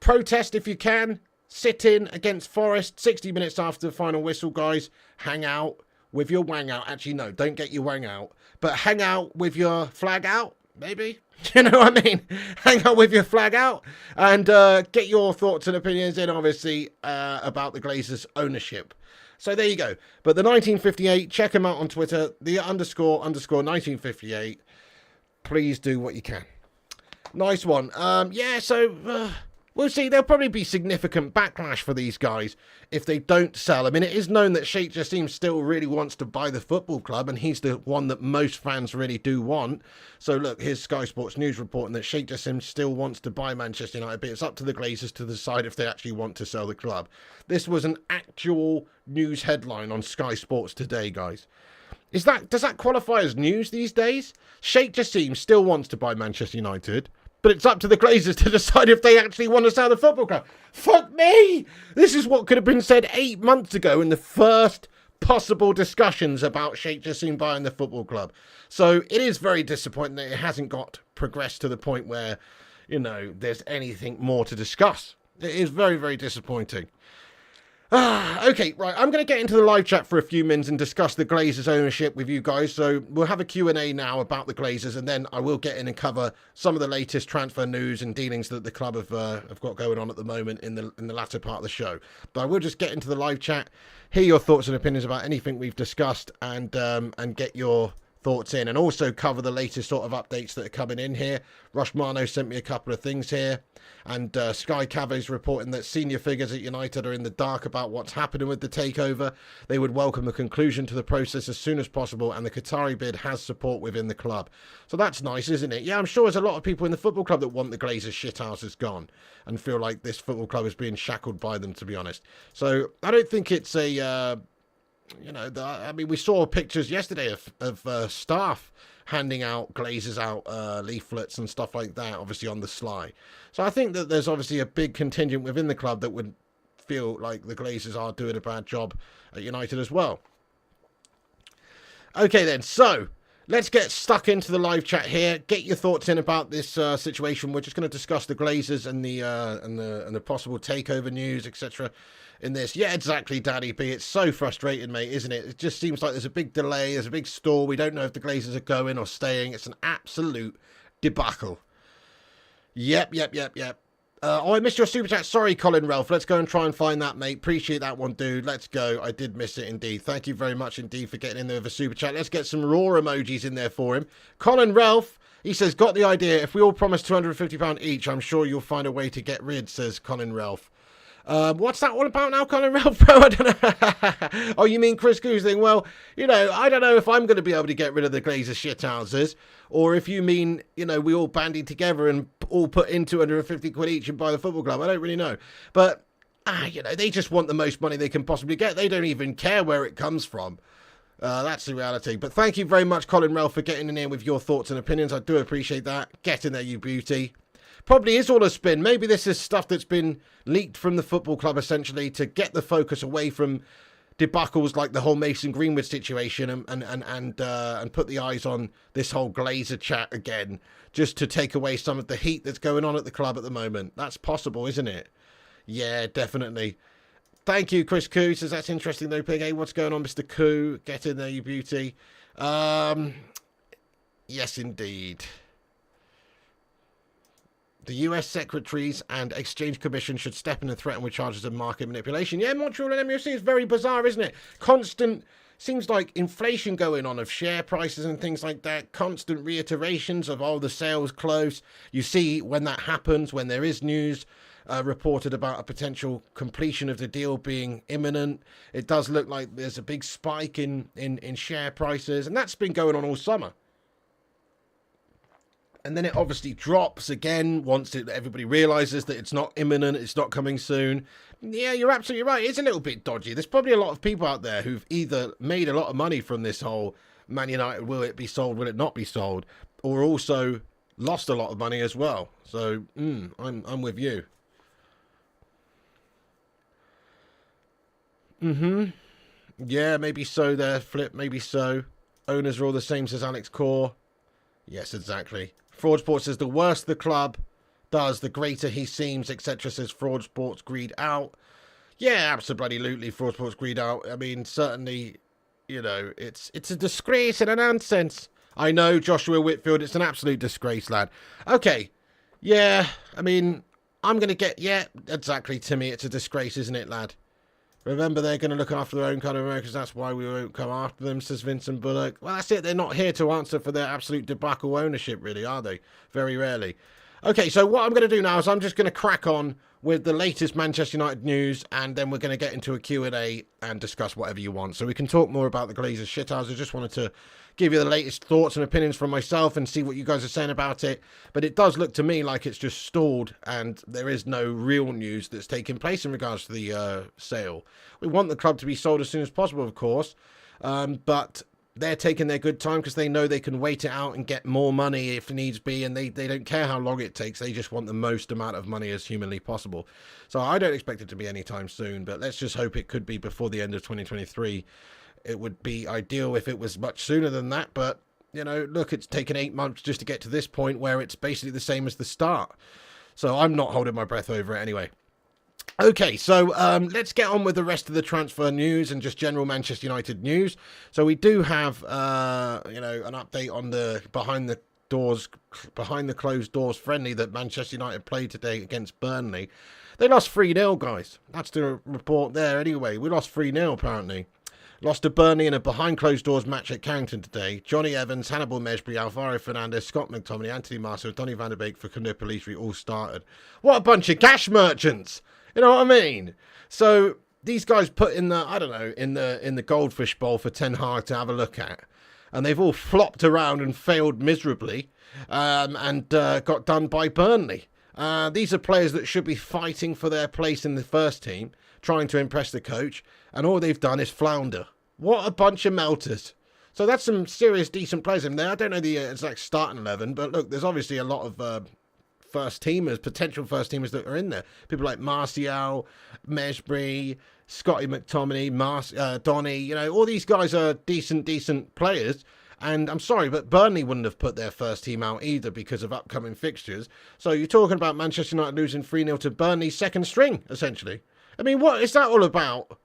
protest if you can. Sit in against Forest 60 minutes after the final whistle, guys. Hang out with your wang out. Actually, no, don't get your wang out. But hang out with your flag out, maybe. You know what I mean? Hang out with your flag out and get your thoughts and opinions in, obviously, about the Glazers' ownership. So there you go. But the 1958, check them out on Twitter, the _ 1958. Please do what you can. Nice one. Yeah, so we'll see. There'll probably be significant backlash for these guys if they don't sell. I mean, it is known that Sheikh Jassim still really wants to buy the football club, and he's the one that most fans really do want. So look, here's Sky Sports News reporting that Sheikh Jassim still wants to buy Manchester United, but it's up to the Glazers to decide if they actually want to sell the club. This was an actual news headline on Sky Sports today, guys. Does that qualify as news these days? Sheikh Jassim still wants to buy Manchester United, but it's up to the Glazers to decide if they actually want to sell the football club. Fuck me! This is what could have been said 8 months ago in the first possible discussions about Sheikh Jassim buying the football club. So it is very disappointing that it hasn't got progressed to the point where, there's anything more to discuss. It is very, very disappointing. Okay, right, I'm going to get into the live chat for a few minutes and discuss the Glazers ownership with you guys. So we'll have a Q&A now about the Glazers, and then I will get in and cover some of the latest transfer news and dealings that the club have got going on at the moment in the latter part of the show. But I will just get into the live chat, hear your thoughts and opinions about anything we've discussed, and get your thoughts in, and also cover the latest sort of updates that are coming in here. Rushmano sent me a couple of things here, and Sky Cavo's reporting that senior figures at United are in the dark about what's happening with the takeover. They would welcome a conclusion to the process as soon as possible, and the Qatari bid has support within the club. So that's nice, isn't it? Yeah, I'm sure there's a lot of people in the football club that want the Glazers shithouses gone and feel like this football club is being shackled by them, to be honest. So I don't think it's a we saw pictures yesterday of staff handing out Glazers out leaflets and stuff like that, obviously on the sly. So I think that there's obviously a big contingent within the club that would feel like the Glazers are doing a bad job at United as well. Okay then, so let's get stuck into the live chat here. Get your thoughts in about this situation. We're just going to discuss the Glazers and the possible takeover news, etc. in this. Yeah, exactly, Daddy B. It's so frustrating, mate, isn't it? It just seems like there's a big delay. There's a big stall. We don't know if the Glazers are going or staying. It's an absolute debacle. Yep. Oh, I missed your super chat. Sorry, Colin Ralph. Let's go and try and find that, mate. Appreciate that one, dude. Let's go. I did miss it indeed. Thank you very much indeed for getting in there with a super chat. Let's get some raw emojis in there for him. Colin Ralph, he says, got the idea. If we all promise £250 each, I'm sure you'll find a way to get rid, says Colin Ralph. What's that all about now, Colin Ralph, bro? I don't know. Oh, you mean Chris Goose thing? Well, you know, I don't know if I'm going to be able to get rid of the Glazer shithouses, or if you mean, you know, we all bandy together and all put in 250 quid each and buy the football club. I don't really know. But, you know, they just want the most money they can possibly get. They don't even care where it comes from. That's the reality. But thank you very much, Colin Ralph, for getting in here with your thoughts and opinions. I do appreciate that. Get in there, you beauty. Probably is all a spin. Maybe this is stuff that's been leaked from the football club, essentially, to get the focus away from debacles like the whole Mason Greenwood situation and put the eyes on this whole Glazer chat again, just to take away some of the heat that's going on at the club at the moment. That's possible, isn't it? Yeah, definitely. Thank you, Chris Koo. Says that's interesting though, Pig. Hey, what's going on, Mr. Koo? Get in there, you beauty. Yes, indeed. The US Secretaries and Exchange Commission should step in and threaten with charges of market manipulation. Yeah, Montreal and MUFC is very bizarre, isn't it? Constant, seems like inflation going on of share prices and things like that. Constant reiterations of, oh, the sale's close. You see when that happens, when there is news reported about a potential completion of the deal being imminent, it does look like there's a big spike in share prices. And that's been going on all summer. And then it obviously drops again once everybody realises that it's not imminent, it's not coming soon. Yeah, you're absolutely right. It's a little bit dodgy. There's probably a lot of people out there who've either made a lot of money from this whole Man United, will it be sold, will it not be sold, or also lost a lot of money as well. So, I'm with you. Yeah, maybe so there, Flip, maybe so. Owners are all the same, says Alex Core. Yes, exactly. Fraud Sports says the worse the club does, the greater he seems, etc. Says Fraud Sports greed out. Yeah, absolutely, Fraud Sports greed out. I mean, certainly, you know, it's a disgrace and a nonsense. I know, Joshua Whitfield, it's an absolute disgrace, lad. Okay, yeah, I mean, I'm going to get, yeah, exactly, Timmy, it's a disgrace, isn't it, lad? Remember, they're going to look after their own kind of Americans. That's why we won't come after them, says Vincent Bullock. Well, that's it. They're not here to answer for their absolute debacle ownership, really, are they? Very rarely. Okay, so what I'm going to do now is I'm just going to crack on with the latest Manchester United news, and then we're going to get into a Q&A and discuss whatever you want. So we can talk more about the Glazers shithouse. I just wanted to give you the latest thoughts and opinions from myself and see what you guys are saying about it. But it does look to me like it's just stalled and there is no real news that's taking place in regards to the sale. We want the club to be sold as soon as possible, of course, but they're taking their good time because they know they can wait it out and get more money if needs be, and they don't care how long it takes. They just want the most amount of money as humanly possible. So I don't expect it to be anytime soon, but let's just hope it could be before the end of 2023. It would be ideal if it was much sooner than that, but, you know, look, it's taken 8 months just to get to this point where it's basically the same as the start. So I'm not holding my breath over it anyway. Okay, so let's get on with the rest of the transfer news and just general Manchester United news. So we do have, you know, an update on the behind the closed doors friendly that Manchester United played today against Burnley. They lost 3-0, guys. That's the report there anyway. We lost 3-0 apparently. Lost to Burnley in a behind-closed-doors match at Carrington today. Johnny Evans, Hannibal Mejbri, Alvaro Fernandez, Scott McTominay, Anthony Martial, Donny van der Beek for Kanopolitri all started. What a bunch of cash merchants! You know what I mean? So these guys put in the, I don't know, in the goldfish bowl for Ten Hag to have a look at. And they've all flopped around and failed miserably and got done by Burnley. These are players that should be fighting for their place in the first team, trying to impress the coach, and all they've done is flounder. What a bunch of melters. So that's some serious, decent players in there. I don't know the exact starting 11, but look, there's obviously a lot of first-teamers, potential first-teamers that are in there. People like Martial, Mejbri, Scotty McTominay, Donny, you know, all these guys are decent players. And I'm sorry, but Burnley wouldn't have put their first team out either because of upcoming fixtures. So you're talking about Manchester United losing 3-0 to Burnley's second string, essentially. I mean, what is that all about?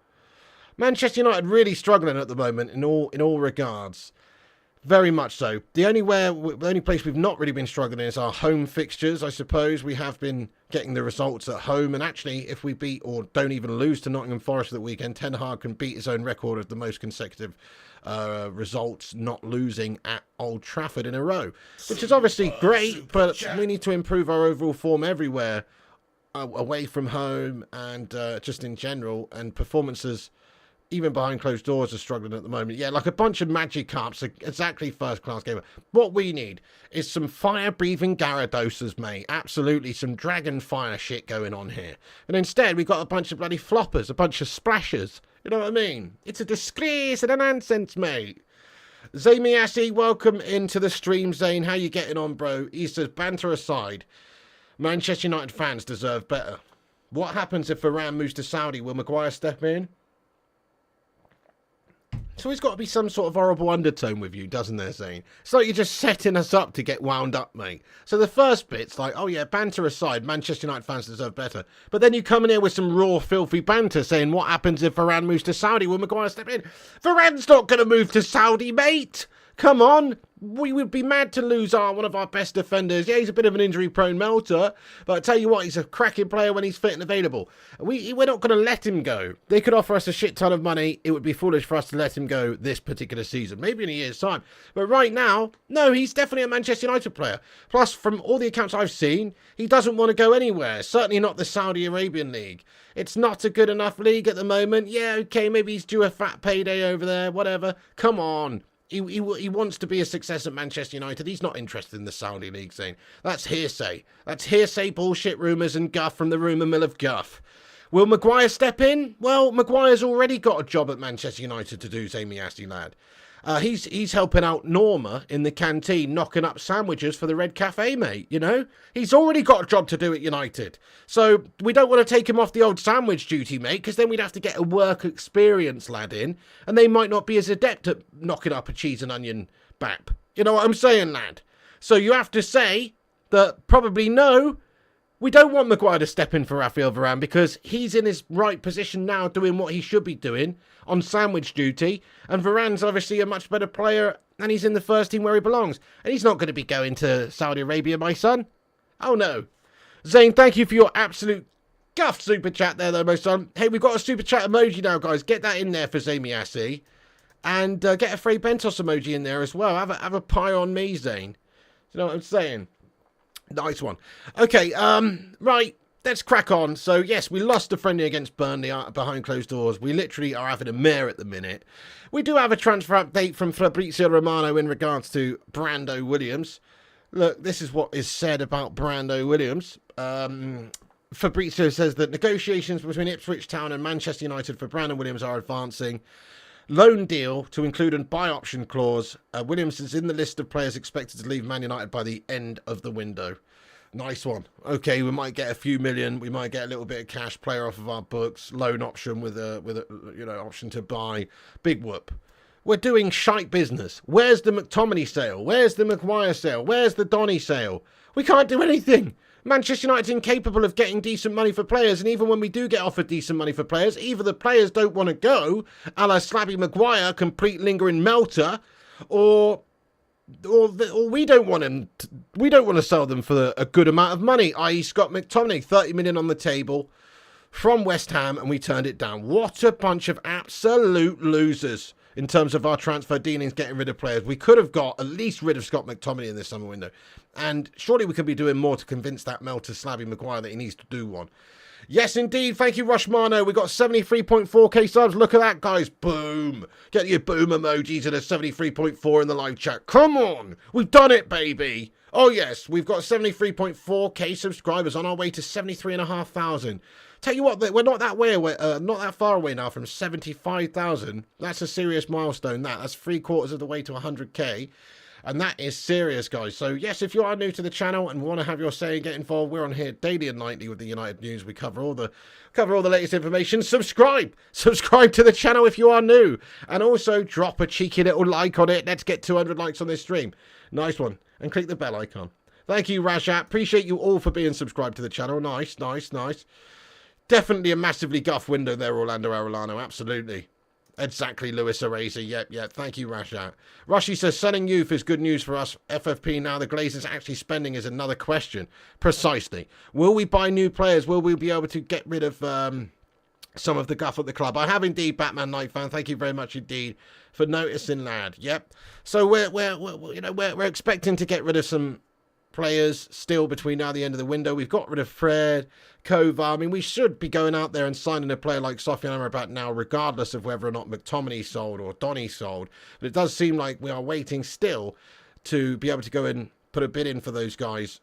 Manchester United really struggling at the moment in all regards. Very much so. The only place we've not really been struggling is our home fixtures, I suppose. We have been getting the results at home. And actually, if we beat or don't even lose to Nottingham Forest at the weekend, Ten Hag can beat his own record of the most consecutive results not losing at Old Trafford in a row. Which is obviously great, but we need to improve our overall form everywhere. Away from home and just in general. And performances, even behind closed doors, are struggling at the moment. Yeah, like a bunch of magic carps, exactly first-class gamer. What we need is some fire-breathing Gyarados, mate. Absolutely, some dragon fire shit going on here. And instead, we've got a bunch of bloody floppers, a bunch of splashers. You know what I mean? It's a disgrace and a nonsense, mate. Zamiassi, welcome into the stream, Zane. How you getting on, bro? He says, banter aside, Manchester United fans deserve better. What happens if Varane moves to Saudi? Will Maguire step in? So there's got to be some sort of horrible undertone with you, doesn't there, Zane? It's like you're just setting us up to get wound up, mate. So the first bit's like, oh yeah, banter aside, Manchester United fans deserve better. But then you come in here with some raw, filthy banter saying, what happens if Varane moves to Saudi? Will Maguire step in? Varane's not going to move to Saudi, mate! Come on! We would be mad to lose one of our best defenders. Yeah, he's a bit of an injury-prone melter, but I tell you what, he's a cracking player when he's fit and available. We're not going to let him go. They could offer us a shit ton of money. It would be foolish for us to let him go this particular season, maybe in a year's time. But right now, no, he's definitely a Manchester United player. Plus, from all the accounts I've seen, he doesn't want to go anywhere. Certainly not the Saudi Arabian League. It's not a good enough league at the moment. Yeah, okay, maybe he's due a fat payday over there, whatever. Come on. He wants to be a success at Manchester United. He's not interested in the Saudi League, saying that's hearsay. That's hearsay, bullshit, rumours and guff from the rumour mill of guff. Will Maguire step in? Well, Maguire's already got a job at Manchester United to do, Zamiassi lad. He's helping out Norma in the canteen, knocking up sandwiches for the Red Cafe, mate, you know? He's already got a job to do at United. So we don't want to take him off the old sandwich duty, mate, because then we'd have to get a work experience lad in, and they might not be as adept at knocking up a cheese and onion bap. You know what I'm saying, lad? So you have to say that probably no, we don't want Maguire to step in for Raphael Varane because he's in his right position now doing what he should be doing on sandwich duty, and Varane's obviously a much better player and he's in the first team where he belongs, and he's not going to be going to Saudi Arabia, my son. Oh no. Zane, thank you for your absolute guff super chat there though, my son. Hey, we've got a super chat emoji now, guys. Get that in there for Zamiassi, and get a Frey Bentos emoji in there as well. Have a pie on me, Zane. You know what I'm saying? Nice one. Okay, right, let's crack on. So, yes, we lost a friendly against Burnley behind closed doors. We literally are having a mare at the minute. We do have a transfer update from Fabrizio Romano in regards to Brando Williams. Look, this is what is said about Brando Williams. Fabrizio says that negotiations between Ipswich Town and Manchester United for Brando Williams are advancing. Loan deal to include a buy option clause. Williams is in the list of players expected to leave Man United by the end of the window. Nice one. Okay, we might get a few million. We might get a little bit of cash, player off of our books, loan option with a option to buy. Big whoop. We're doing shite business. Where's the McTominay sale? Where's the Maguire sale? Where's the Donny sale? We can't do anything. Manchester United's incapable of getting decent money for players, and even when we do get offered decent money for players, either the players don't want to go, a la Slabby Maguire, complete lingering melter, or we don't want him. We don't want to sell them for a good amount of money, i.e. Scott McTominay, 30 million on the table from West Ham, and we turned it down. What a bunch of absolute losers in terms of our transfer dealings, getting rid of players. We could have got at least rid of Scott McTominay in this summer window. And surely we could be doing more to convince that melter Slabby Maguire that he needs to do one. Yes, indeed. Thank you, Rushmano. We got 73.4k subs. Look at that, guys. Boom. Get your boom emojis and a 73.4 in the live chat. Come on. We've done it, baby. Oh, yes. We've got 73.4k subscribers on our way to 73,500. Tell you what, we're not that way away, not that far away now from 75,000. That's a serious milestone. That's 3/4 of the way to 100k. And that is serious, guys. So, yes, if you are new to the channel and want to have your say and get involved, we're on here daily and nightly with the United News. We cover all the latest information. Subscribe to the channel if you are new, and also drop a cheeky little like on it. Let's get 200 likes on this stream. Nice one. And click the bell icon. Thank you, Rajat. Appreciate you all for being subscribed to the channel. Nice, nice, nice. Definitely a massively guff window there, Orlando Arellano. Absolutely. Exactly, Lewis Araza. Yep. Thank you, Rajat. Rashi says, selling youth is good news for us. FFP now, the Glazers actually spending is another question. Precisely. Will we buy new players? Will we be able to get rid of some of the guff at the club? I have indeed, Batman Night Fan. Thank you very much indeed for noticing, lad. Yep. So we're expecting to get rid of some players still between now and the end of the window. We've got rid of Fred, Kova. I mean, we should be going out there and signing a player like Sofian Amrabat now, regardless of whether or not McTominay sold or Donny sold. But it does seem like we are waiting still to be able to go and put a bid in for those guys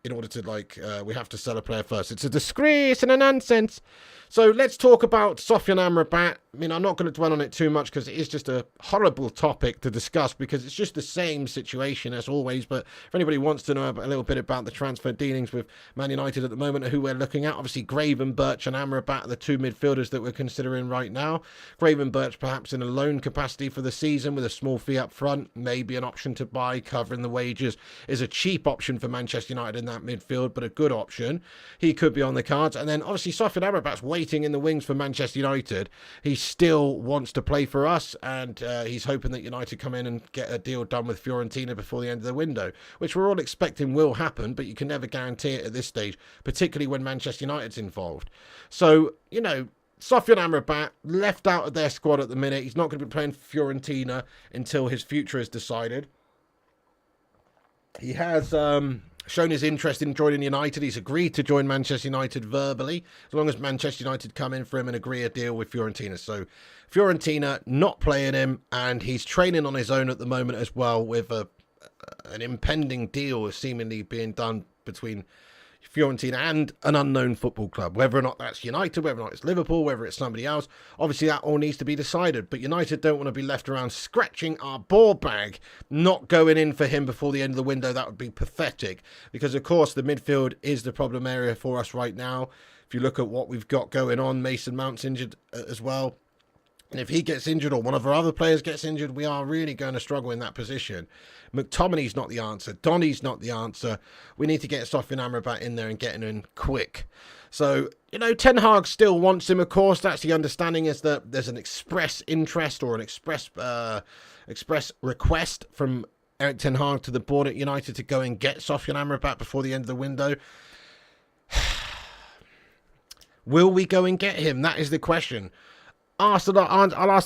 in order to, we have to sell a player first. It's a disgrace and a nonsense. So let's talk about Sofian Amrabat. I mean, I'm not going to dwell on it too much because it is just a horrible topic to discuss because it's just the same situation as always. But if anybody wants to know a little bit about the transfer dealings with Man United at the moment, who we're looking at, obviously Gravenberch and Amrabat are the two midfielders that we're considering right now. Gravenberch perhaps in a loan capacity for the season with a small fee up front, maybe an option to buy, covering the wages, is a cheap option for Manchester United in that midfield, but a good option. He could be on the cards. And then obviously Sofian Amrabat's waiting in the wings for Manchester United. He still wants to play for us, and he's hoping that United come in and get a deal done with Fiorentina before the end of the window, which we're all expecting will happen, but you can never guarantee it at this stage, particularly when Manchester United's involved. So, you know, Sofian Amrabat left out of their squad at the minute. He's not going to be playing for Fiorentina until his future is decided. He has shown his interest in joining United. He's agreed to join Manchester United verbally, as long as Manchester United come in for him and agree a deal with Fiorentina. So Fiorentina not playing him, and he's training on his own at the moment as well, with an impending deal seemingly being done between Fiorentina and an unknown football club. Whether or not that's United, whether or not it's Liverpool, whether it's somebody else, obviously that all needs to be decided. But United don't want to be left around scratching our ball bag, not going in for him before the end of the window. That would be pathetic, because of course the midfield is the problem area for us right now. If you look at what we've got going on, Mason Mount's injured as well. And if he gets injured or one of our other players gets injured, we are really going to struggle in that position. McTominay's not the answer. Donny's not the answer. We need to get Sofian Amrabat in there and get him in quick. So, you know, Ten Hag still wants him, of course. That's the understanding, is that there's an express interest or an express request from Erik Ten Hag to the board at United to go and get Sofian Amrabat before the end of the window. Will we go and get him? That is the question. I'll ask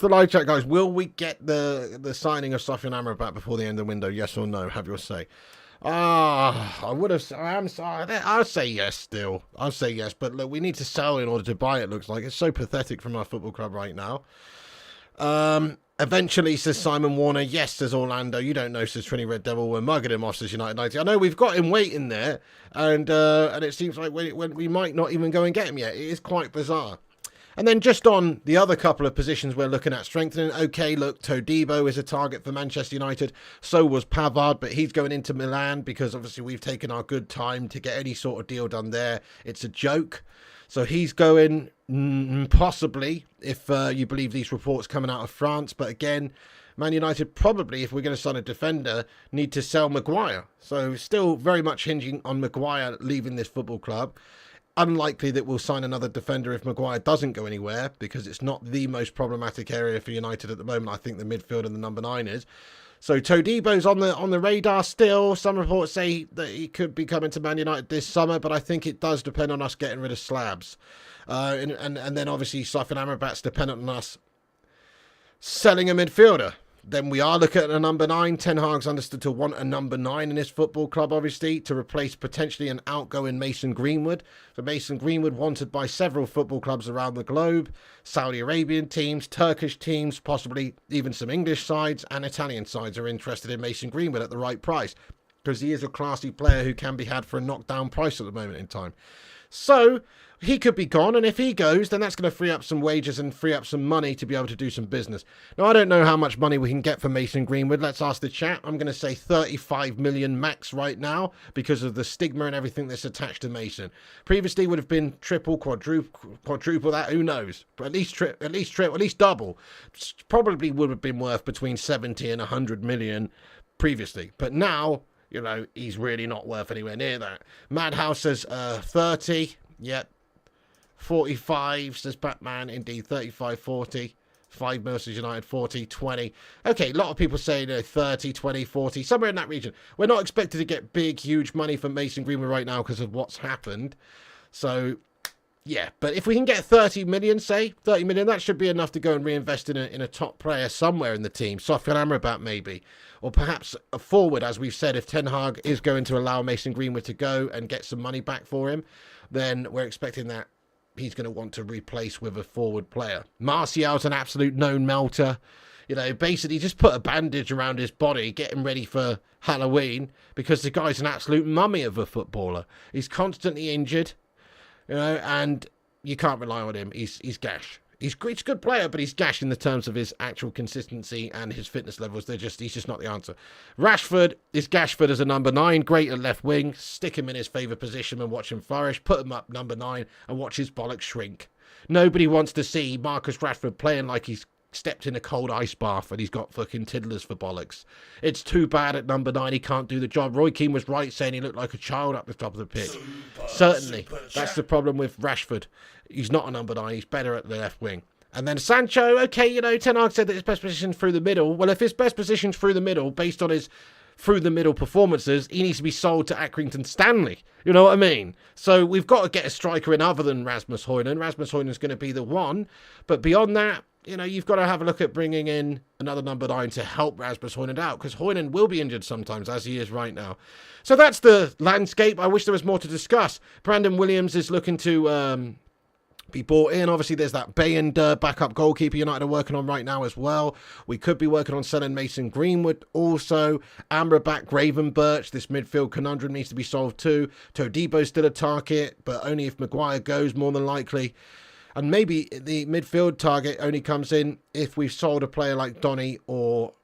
the live chat, guys. Will we get the signing of Sofian Amrabat before the end of the window? Yes or no? Have your say. I would have. I'm sorry. I'll say yes still. I'll say yes. But look, we need to sell in order to buy, it looks like. It's so pathetic from our football club right now. Eventually, says Simon Warner. Yes, says Orlando. You don't know, says Trini Red Devil. We're mugging him off, says United 90. I know we've got him waiting there. And it seems like we might not even go and get him yet. It is quite bizarre. And then just on the other couple of positions we're looking at strengthening. Okay, look, Todibo is a target for Manchester United. So was Pavard, but he's going into Milan because obviously we've taken our good time to get any sort of deal done there. It's a joke. So he's going possibly, if you believe these reports coming out of France. But again, Man United probably, if we're going to sign a defender, need to sell Maguire. So still very much hinging on Maguire leaving this football club. Unlikely that we'll sign another defender if Maguire doesn't go anywhere, because it's not the most problematic area for United at the moment. I think the midfield and the number 9 is. So Todibo's on the radar still. Some reports say that he could be coming to Man United this summer, but I think it does depend on us getting rid of Slabs. And then obviously Sofian Amrabat's dependent on us selling a midfielder. Then we are looking at a number 9. Ten Hag's understood to want a number 9 in his football club, obviously, to replace potentially an outgoing Mason Greenwood. So Mason Greenwood wanted by several football clubs around the globe, Saudi Arabian teams, Turkish teams, possibly even some English sides and Italian sides are interested in Mason Greenwood at the right price, because he is a classy player who can be had for a knockdown price at the moment in time. So he could be gone, and if he goes, then that's going to free up some wages and free up some money to be able to do some business. Now, I don't know how much money we can get for Mason Greenwood. Let's ask the chat. I'm going to say 35 million max right now because of the stigma and everything that's attached to Mason. Previously would have been triple, quadruple that, who knows? But at least double. Probably would have been worth between 70 and 100 million previously. But now, you know, he's really not worth anywhere near that. Madhouse says 30. Yep. 45, says Batman. Indeed, 35, 40. 5 versus United, 40, 20. Okay, a lot of people say, you know, 30, 20, 40, somewhere in that region. We're not expected to get big, huge money from Mason Greenwood right now because of what's happened. So, yeah. But if we can get 30 million, say, 30 million, that should be enough to go and reinvest in a top player somewhere in the team. Sofyan Amrabat, maybe. Or perhaps a forward, as we've said, if Ten Hag is going to allow Mason Greenwood to go and get some money back for him, then we're expecting that he's going to want to replace with a forward player. Martial's an absolute known melter. You know, basically just put a bandage around his body, get him ready for Halloween, because the guy's an absolute mummy of a footballer. He's constantly injured, you know, and you can't rely on him. He's gash. He's a good player, but he's gash in the terms of his actual consistency and his fitness levels. He's just not the answer. Rashford is Gashford as a number 9, great at left wing. Stick him in his favourite position and watch him flourish. Put him up number 9 and watch his bollocks shrink. Nobody wants to see Marcus Rashford playing like he's stepped in a cold ice bath and he's got fucking tiddlers for bollocks. It's too bad at number 9 he can't do the job. Roy Keane was right saying he looked like a child up the top of the pitch. Certainly, that's the problem with Rashford. He's not a number 9, he's better at the left wing. And then Sancho, okay, you know, Ten Hag said that his best position through the middle. Well, if his best position's through the middle, based on his through-the-middle performances, he needs to be sold to Accrington Stanley. You know what I mean? So we've got to get a striker in other than Rasmus Højlund. Rasmus Højlund's going to be the one. But beyond that, you know, you've got to have a look at bringing in another number 9 to help Rasmus Højlund out, because Højlund will be injured sometimes, as he is right now. So that's the landscape. I wish there was more to discuss. Brandon Williams is looking to be bought in. Obviously, there's that Bayern backup goalkeeper United are working on right now as well. We could be working on selling Mason Greenwood also. Amrabat, Gravenberch. This midfield conundrum needs to be solved too. Todibo's still a target, but only if Maguire goes, more than likely. And maybe the midfield target only comes in if we've sold a player like Donny or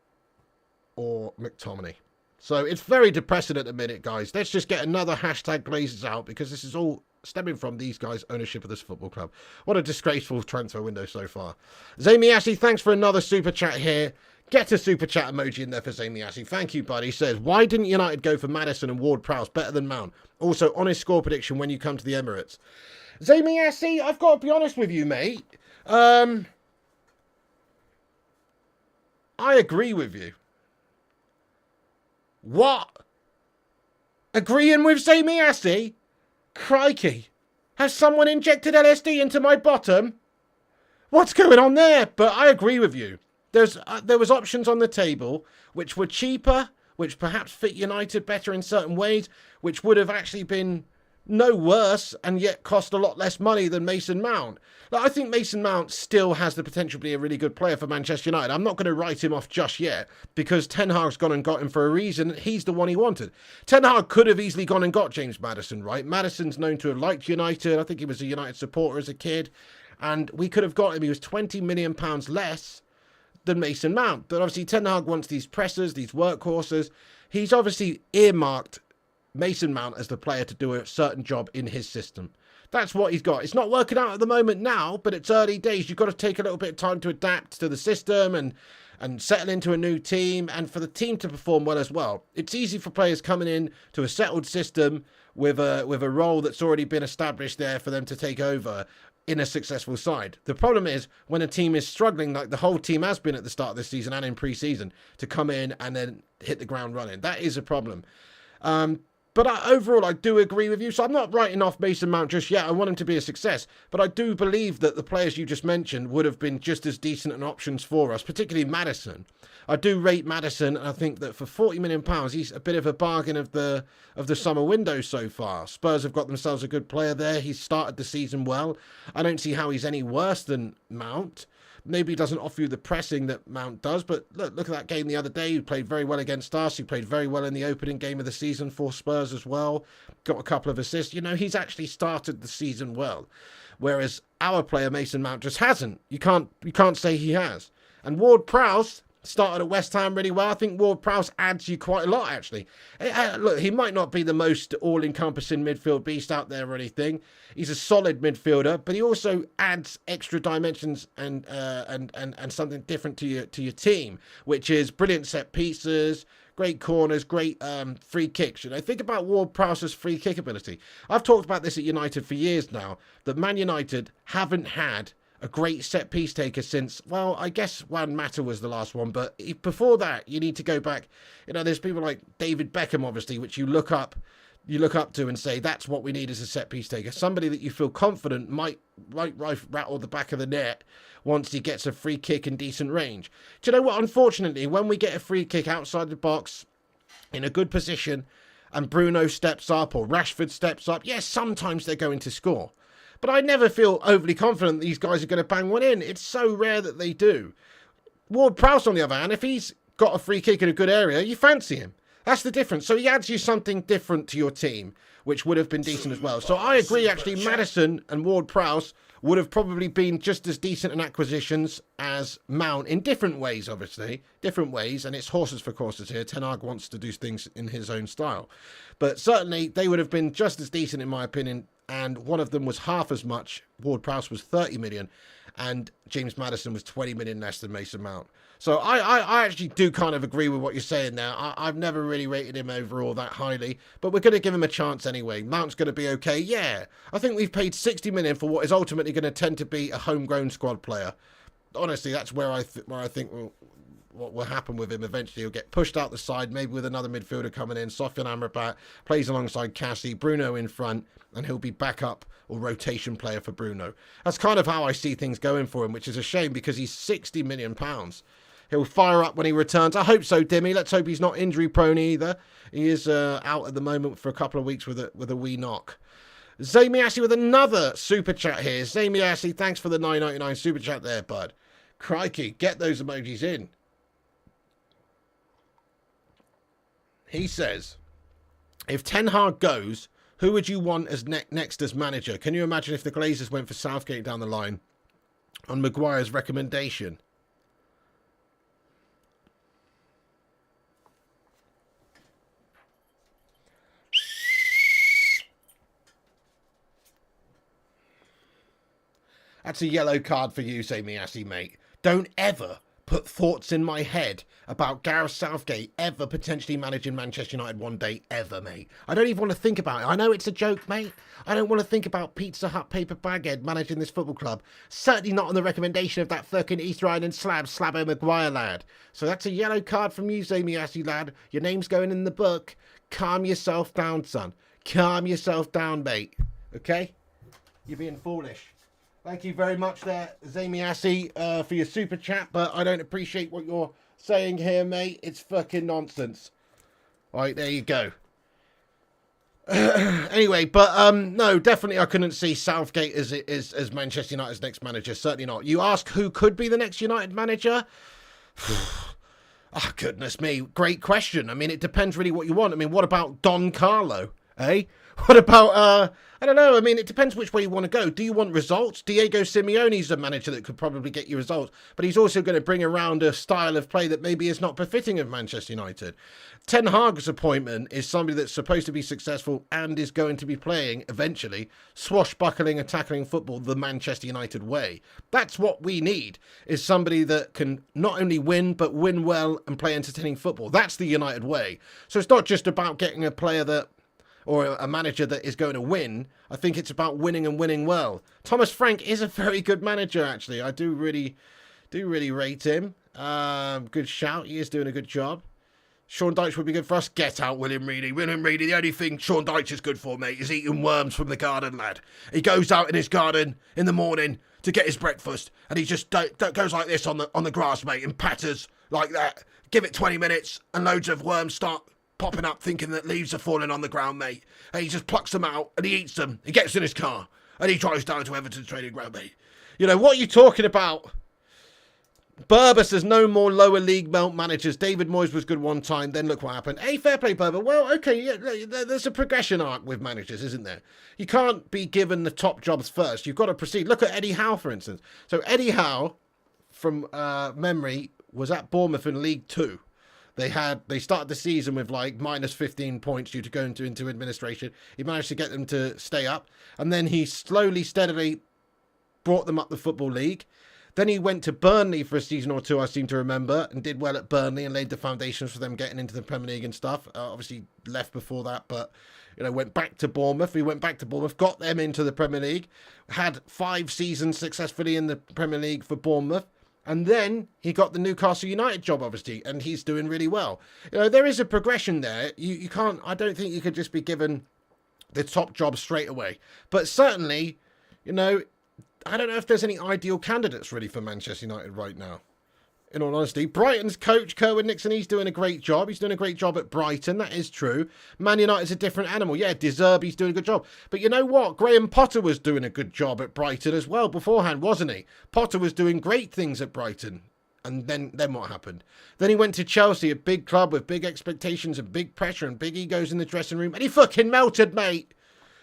McTominay. So it's very depressing at the minute, guys. Let's just get another hashtag Glazers out, because this is all stemming from these guys' ownership of this football club. What a disgraceful transfer window so far. Zamiasi, thanks for another super chat here. Get a super chat emoji in there for Zamiasi. Thank you, buddy. He says, why didn't United go for Maddison and Ward-Prowse better than Mount? Also, honest score prediction when you come to the Emirates. Zamiasi, I've got to be honest with you, mate. I agree with you. What? Agreeing with Zamiasi? Crikey. Has someone injected LSD into my bottom? What's going on there? But I agree with you. There was options on the table which were cheaper, which perhaps fit United better in certain ways, which would have actually been no worse and yet cost a lot less money than Mason Mount. Like, I think Mason Mount still has the potential to be a really good player for Manchester United. I'm not going to write him off just yet, because Ten Hag's gone and got him for a reason. He's the one he wanted. Ten Hag could have easily gone and got James Maddison, right? Maddison's known to have liked United. I think he was a United supporter as a kid, and we could have got him. He was £20 million less than Mason Mount. But obviously Ten Hag wants these pressers, these workhorses. He's obviously earmarked Mason Mount as the player to do a certain job in his system. That's what he's got. It's not working out at the moment now, but it's early days. You've got to take a little bit of time to adapt to the system and settle into a new team, and for the team to perform well as well. It's easy for players coming in to a settled system with a role that's already been established there for them to take over in a successful side. The problem is when a team is struggling, like the whole team has been at the start of this season and in pre-season, to come in and then hit the ground running. That is a problem. But overall, I do agree with you. So I'm not writing off Mason Mount just yet. I want him to be a success. But I do believe that the players you just mentioned would have been just as decent an options for us, particularly Maddison. I do rate Maddison, and I think that for £40 million, he's a bit of a bargain of the summer window so far. Spurs have got themselves a good player there. He's started the season well. I don't see how he's any worse than Mount. Maybe he doesn't offer you the pressing that Mount does, but look at that game the other day. He played very well against us. He played very well in the opening game of the season for Spurs as well. Got a couple of assists. You know, he's actually started the season well, whereas our player Mason Mount just hasn't. You can't say he has. And Ward-Prowse started at West Ham really well. I think Ward-Prowse adds you quite a lot, actually. Look, he might not be the most all-encompassing midfield beast out there or anything. He's a solid midfielder, but he also adds extra dimensions and something different to your team, which is brilliant set pieces, great corners, great free kicks. You know, think about Ward-Prowse's free kick ability. I've talked about this at United for years now, that Man United haven't had a great set piece taker since, well, I guess Juan Mata was the last one, but before that, you need to go back. You know, there's people like David Beckham, obviously, which you look up to and say, that's what we need as a set piece taker. Somebody that you feel confident might rattle the back of the net once he gets a free kick in decent range. Do you know what? Unfortunately, when we get a free kick outside the box in a good position and Bruno steps up or Rashford steps up, yes, sometimes they're going to score. But I never feel overly confident these guys are going to bang one in. It's so rare that they do. Ward-Prowse, on the other hand, if he's got a free kick in a good area, you fancy him. That's the difference. So he adds you something different to your team, which would have been decent as well. So I agree, actually, Maddison and Ward-Prowse would have probably been just as decent in acquisitions as Mount, in different ways, obviously. Different ways, and it's horses for courses here. Ten Hag wants to do things in his own style. But certainly, they would have been just as decent, in my opinion, and one of them was half as much. Ward-Prowse was 30 million, and James Maddison was 20 million less than Mason Mount. So I actually do kind of agree with what you're saying there. I've never really rated him overall that highly, but we're going to give him a chance anyway. Mount's going to be okay. Yeah, I think we've paid 60 million for what is ultimately going to tend to be a homegrown squad player. Honestly, that's where I think what will happen with him. Eventually he'll get pushed out the side, maybe with another midfielder coming in. Sofyan Amrabat plays alongside Cassie, Bruno in front, and he'll be backup or rotation player for Bruno. That's kind of how I see things going for him, which is a shame because he's £60 million. He'll fire up when he returns. I hope so, Dimmy. Let's hope he's not injury prone either. He is out at the moment for a couple of weeks with a wee knock. Zamiassi with another super chat here. Zamiassi, thanks for the $9.99 super chat there, bud. Crikey, get those emojis in. He says, if Ten Hag goes, who would you want as next as manager? Can you imagine if the Glazers went for Southgate down the line on Maguire's recommendation? That's a yellow card for you, Zamiassi, mate. Don't ever put thoughts in my head about Gareth Southgate ever potentially managing Manchester United one day, ever, mate. I don't even want to think about it. I know it's a joke, mate. I don't want to think about Pizza Hut paper baghead managing this football club. Certainly not on the recommendation of that fucking East Ryan and Slabbo Maguire lad. So that's a yellow card from you, Zamiassi, lad. Your name's going in the book. Calm yourself down, son. Calm yourself down, mate. Okay? You're being foolish. Thank you very much there, Zamiassi, for your super chat, but I don't appreciate what you're saying here, mate. It's fucking nonsense. All right, there you go. Anyway, but no, definitely I couldn't see Southgate as Manchester United's next manager. Certainly not. You ask who could be the next United manager? Oh, goodness me. Great question. I mean, it depends really what you want. I mean, what about Don Carlo, eh? What about, I don't know. I mean, it depends which way you want to go. Do you want results? Diego Simeone's a manager that could probably get you results, but he's also going to bring around a style of play that maybe is not befitting of Manchester United. Ten Hag's appointment is somebody that's supposed to be successful and is going to be playing, eventually, swashbuckling and tackling football the Manchester United way. That's what we need, is somebody that can not only win, but win well and play entertaining football. That's the United way. So it's not just about getting a player that or a manager that is going to win. I think it's about winning and winning well. Thomas Frank is a very good manager, actually. I do really rate him. Good shout. He is doing a good job. Sean Dyche would be good for us. Get out, William Reedy. William Reedy, the only thing Sean Dyche is good for, mate, is eating worms from the garden, lad. He goes out in his garden in the morning to get his breakfast, and he just goes like this on the grass, mate, and patters like that. Give it 20 minutes, and loads of worms start popping up thinking that leaves are falling on the ground, mate. And he just plucks them out and he eats them. He gets in his car and he drives down to Everton's training ground, mate. You know, what are you talking about? Berber says no more lower league managers. David Moyes was good one time, then look what happened. Hey, fair play, Berber. Well, okay, yeah, there's a progression arc with managers, isn't there? You can't be given the top jobs first. You've got to proceed. Look at Eddie Howe, for instance. So Eddie Howe, from memory, was at Bournemouth in League Two. They started the season with like minus 15 points due to going into administration. He managed to get them to stay up, and then he slowly, steadily brought them up the Football League. Then he went to Burnley for a season or two, I seem to remember, and did well at Burnley and laid the foundations for them getting into the Premier League and stuff. Obviously left before that, but went back to Bournemouth. He went back to Bournemouth, got them into the Premier League, had 5 seasons successfully in the Premier League for Bournemouth, and then he got the Newcastle United job, obviously, and he's doing really well. There is a progression there. You can't. I don't think you could just be given the top job straight away. But certainly, I don't know if there's any ideal candidates really for Manchester United right now. In all honesty, Brighton's coach, Kerwin Nixon, he's doing a great job. He's doing a great job at Brighton. That is true. Man United's a different animal. Yeah, De Zerbi's doing a good job. But you know what? Graham Potter was doing a good job at Brighton as well beforehand, wasn't he? Potter was doing great things at Brighton. And then what happened? Then he went to Chelsea, a big club with big expectations and big pressure and big egos in the dressing room. And he fucking melted, mate.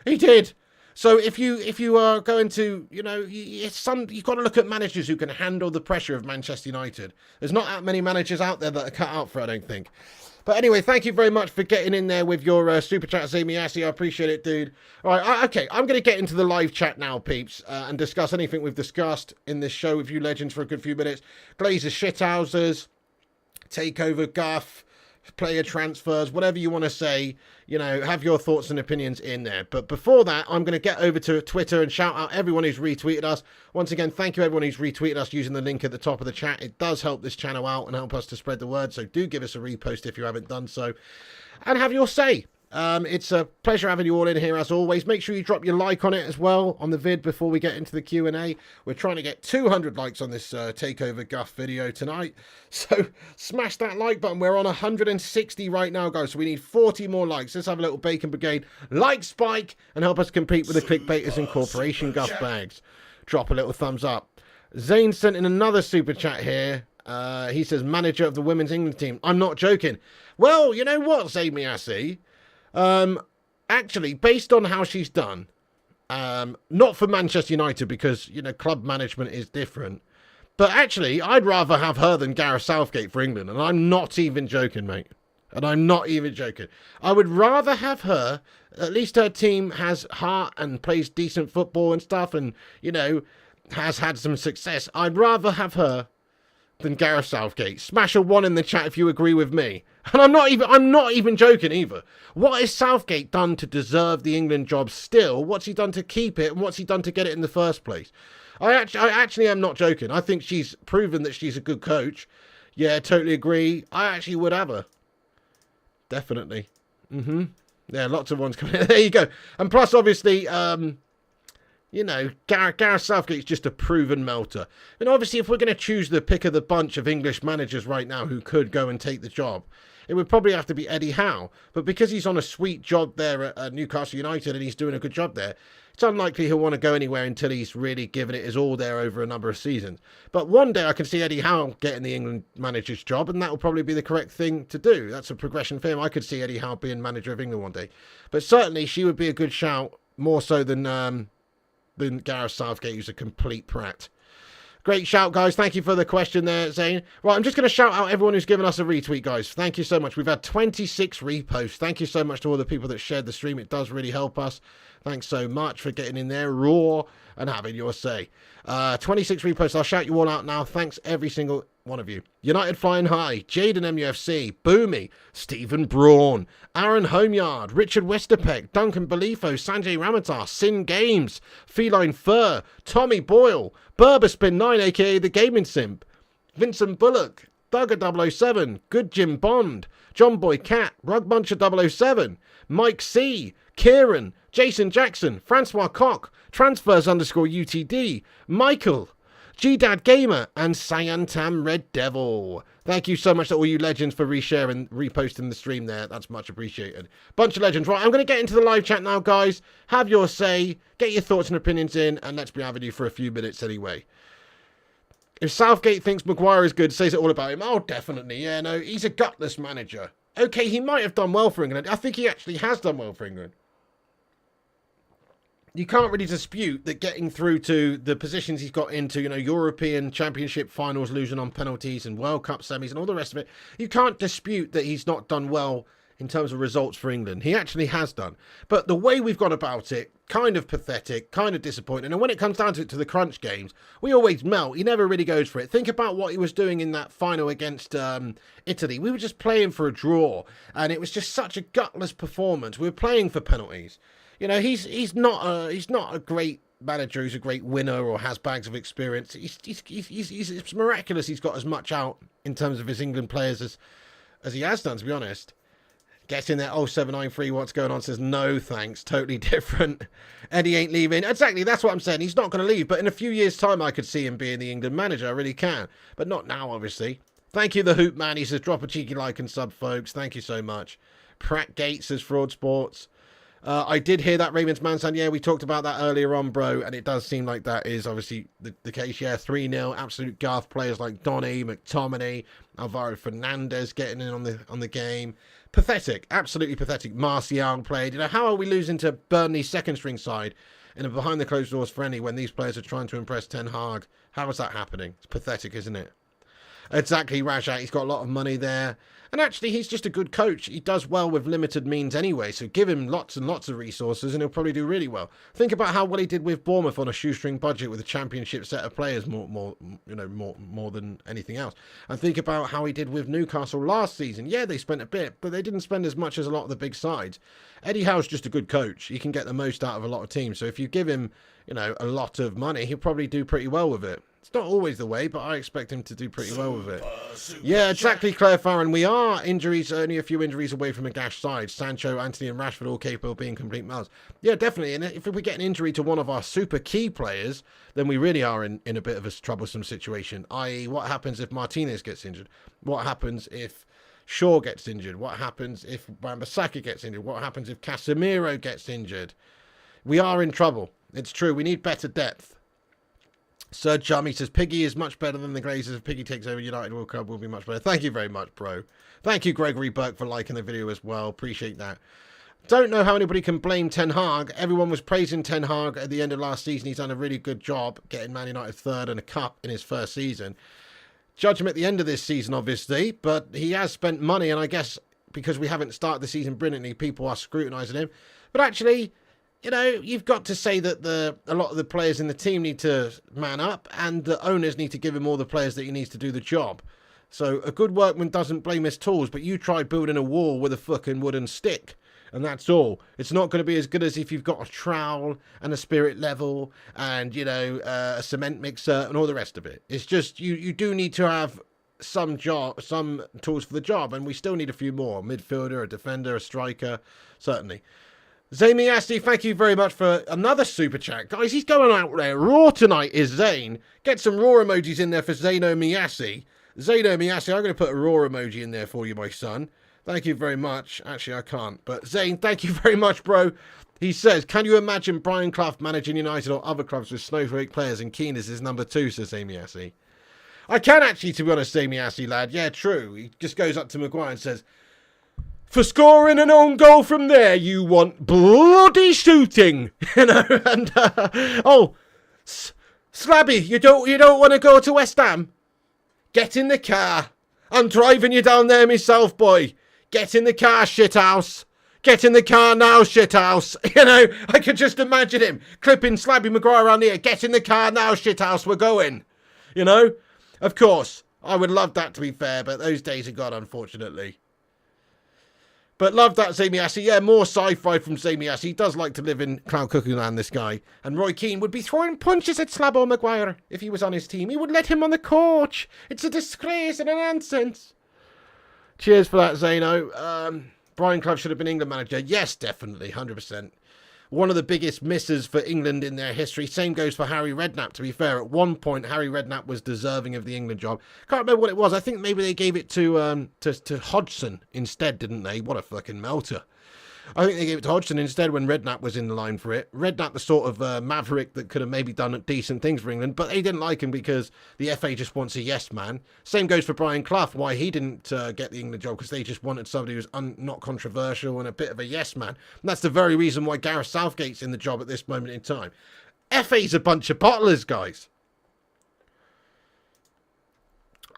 He did. So if you are going to, you've got to look at managers who can handle the pressure of Manchester United. There's not that many managers out there that are cut out for it, I don't think. But anyway, thank you very much for getting in there with your super chat, Zami Assi. I appreciate it, dude. All right, okay, I'm going to get into the live chat now, peeps, and discuss anything we've discussed in this show with you legends for a good few minutes. Glazers, shithousers, takeover, guff, player transfers, whatever you want to say, have your thoughts and opinions in there. But before that, I'm going to get over to Twitter and shout out everyone who's retweeted us. Once again, thank you everyone who's retweeted us using the link at the top of the chat. It does help this channel out and help us to spread the word, so do give us a repost if you haven't done so. And have your say. It's a pleasure having you all in here as always. Make sure you drop your like on it as well on the vid before we get into the Q&A. We're trying to get 200 likes on this Takeover Guff video tonight. So smash that like button. We're on 160 right now, guys. So we need 40 more likes. Let's have a little bacon brigade like spike and help us compete with the clickbaiters and corporation guff bags. Drop a little thumbs up. Zane sent in another super chat here. He says, manager of the women's England team. I'm not joking. Well, you know what, Zane Miassi? Actually, based on how she's done, not for Manchester United because, club management is different, but actually, I'd rather have her than Gareth Southgate for England, and I'm not even joking, mate. And I'm not even joking. I would rather have her. At least her team has heart and plays decent football and stuff and, has had some success. I'd rather have her than Gareth Southgate. Smash a 1 in the chat if you agree with me. And I'm not even joking either. What has Southgate done to deserve the England job still? What's he done to keep it? And what's he done to get it in the first place? I actually am not joking. I think she's proven that she's a good coach. Yeah, totally agree. I actually would have her. Definitely. Yeah, lots of ones coming in. There you go. And plus, obviously, Gareth Southgate's just a proven melter. And obviously, if we're going to choose the pick of the bunch of English managers right now who could go and take the job, it would probably have to be Eddie Howe. But because he's on a sweet job there at Newcastle United and he's doing a good job there, it's unlikely he'll want to go anywhere until he's really given it his all there over a number of seasons. But one day I can see Eddie Howe getting the England manager's job, and that will probably be the correct thing to do. That's a progression for him. I could see Eddie Howe being manager of England one day. But certainly she would be a good shout, more so than Gareth Southgate, who's a complete prat. Great shout, guys. Thank you for the question there, Zane. Right, I'm just going to shout out everyone who's given us a retweet, guys. Thank you so much. We've had 26 reposts. Thank you so much to all the people that shared the stream. It does really help us. Thanks so much for getting in there raw and having your say. 26 reposts. I'll shout you all out now. Thanks, every single one of you. United Flying High, Jaden MUFC, Boomy, Stephen Braun, Aaron Homeyard, Richard Westerpeck, Duncan Belifo, Sanjay Ramatar, Sin Games, Feline Fur, Tommy Boyle, Berberspin 9, aka The Gaming Simp, Vincent Bullock, Duggar 007, Good Jim Bond, John Boy Cat, Rug Muncher 007, Mike C, Kieran, Jason Jackson, Francois Koch, Transfers _UTD, Michael, G-Dad Gamer, and Sayantam Red Devil. Thank you so much to all you legends for resharing, reposting the stream there. That's much appreciated. Bunch of legends. Right, I'm going to get into the live chat now, guys. Have your say, get your thoughts and opinions in, and let's be having you for a few minutes anyway. If Southgate thinks Maguire is good, says it all about him. Oh, definitely. Yeah, no, he's a gutless manager. Okay, he might have done well for England. I think he actually has done well for England. You can't really dispute that getting through to the positions he's got into, European Championship finals, losing on penalties and World Cup semis and all the rest of it. You can't dispute that he's not done well in terms of results for England. He actually has done. But the way we've gone about it, kind of pathetic, kind of disappointing. And when it comes down to the crunch games, we always melt. He never really goes for it. Think about what he was doing in that final against Italy. We were just playing for a draw. And it was just such a gutless performance. We were playing for penalties. He's not a great manager who's a great winner or has bags of experience. It's miraculous he's got as much out in terms of his England players as he has done, to be honest. Gets in there, 0793, what's going on, says no thanks, totally different. Eddie ain't leaving. Exactly, that's what I'm saying. He's not going to leave, but in a few years' time I could see him being the England manager. I really can. But not now, obviously. Thank you, the Hoop Man. He says, drop a cheeky like and sub, folks. Thank you so much. Pratt Gates says, Fraud Sports. I did hear that Ravens man saying, yeah, we talked about that earlier on, bro, and it does seem like that is obviously the case. Yeah, 3-0, absolute Garth players like Donny, McTominay, Alvaro Fernandez getting in on the game. Pathetic, absolutely pathetic. Martial played. How are we losing to Burnley's second string side in a behind the closed doors friendly when these players are trying to impress Ten Hag? How is that happening? It's pathetic, isn't it? Exactly, Rajat. He's got a lot of money there. And actually, he's just a good coach. He does well with limited means anyway. So give him lots and lots of resources and he'll probably do really well. Think about how well he did with Bournemouth on a shoestring budget with a championship set of players more than anything else. And think about how he did with Newcastle last season. Yeah, they spent a bit, but they didn't spend as much as a lot of the big sides. Eddie Howe's just a good coach. He can get the most out of a lot of teams. So if you give him, a lot of money, he'll probably do pretty well with it. It's not always the way, but I expect him to do pretty well with it. Yeah, exactly, Claire Farron. We are only a few injuries away from a gash side. Sancho, Anthony and Rashford all capable of being complete males. Yeah, definitely. And if we get an injury to one of our super key players, then we really are in a bit of a troublesome situation. I.e., what happens if Martinez gets injured? What happens if Shaw gets injured? What happens if Wan-Bissaka gets injured? What happens if Casemiro gets injured? We are in trouble. It's true. We need better depth. Sir Jummy says, Piggy is much better than the Glazers. If Piggy takes over United World Cup, will be much better. Thank you very much, bro. Thank you, Gregory Burke, for liking the video as well. Appreciate that. Don't know how anybody can blame Ten Hag. Everyone was praising Ten Hag at the end of last season. He's done a really good job getting Man United third and a cup in his first season. Judge him at the end of this season, obviously, but he has spent money, and I guess because we haven't started the season brilliantly, people are scrutinising him. But actually, you've got to say that a lot of the players in the team need to man up and the owners need to give him all the players that he needs to do the job. So a good workman doesn't blame his tools, but you try building a wall with a fucking wooden stick and that's all. It's not going to be as good as if you've got a trowel and a spirit level and, a cement mixer and all the rest of it. It's just you do need to have some tools for the job, and we still need a few more. Midfielder, a defender, a striker, certainly. Zamiasti, thank you very much for another super chat. Guys, he's going out there raw tonight, is Zane. Get some raw emojis in there for Zano Miyasi. Zano Miyasi, I'm going to put a raw emoji in there for you, my son. Thank you very much. Actually, I can't. But Zane, thank you very much, bro. He says, can you imagine Brian Clough managing United or other clubs with snowflake players and Keane as his number 2, says Zamiasi. I can actually, to be honest, Zamiasi, lad. Yeah, true. He just goes up to Maguire and says, for scoring an own goal from there, you want bloody shooting, and Slabby, you don't want to go to West Ham? Get in the car. I'm driving you down there myself, boy. Get in the car, shithouse. Get in the car now, shithouse. I could just imagine him clipping Slabby Maguire around here. Get in the car now, shithouse. We're going. Of course, I would love that, to be fair, but those days are gone, unfortunately. But love that, Zamiasi. Yeah, more sci-fi from Zamiasi. He does like to live in Cloud Cuckoo Land, this guy. And Roy Keane would be throwing punches at Slabo Maguire if he was on his team. He would let him on the coach. It's a disgrace and a nonsense. Cheers for that, Zano. Brian Clough should have been England manager. Yes, definitely, 100%. One of the biggest misses for England in their history. Same goes for Harry Redknapp, to be fair. At one point, Harry Redknapp was deserving of the England job. Can't remember what it was. I think maybe they gave it to Hodgson instead, didn't they? What a fucking melter. I think they gave it to Hodgson instead when Redknapp was in the line for it. Redknapp, the sort of maverick that could have maybe done decent things for England, but they didn't like him because the FA just wants a yes man. Same goes for Brian Clough, why he didn't get the England job, because they just wanted somebody who was not controversial and a bit of a yes man. And that's the very reason why Gareth Southgate's in the job at this moment in time. FA's a bunch of bottlers, guys.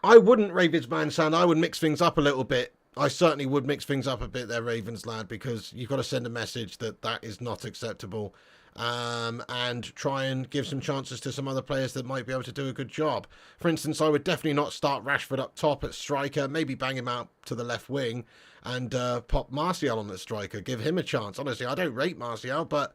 I wouldn't rave his man sound. I would mix things up a little bit. I certainly would mix things up a bit there, Ravens lad, because you've got to send a message that that is not acceptable, and try and give some chances to some other players that might be able to do a good job. For instance, I would definitely not start Rashford up top at striker, maybe bang him out to the left wing and pop Martial on the striker, give him a chance. Honestly, I don't rate Martial, but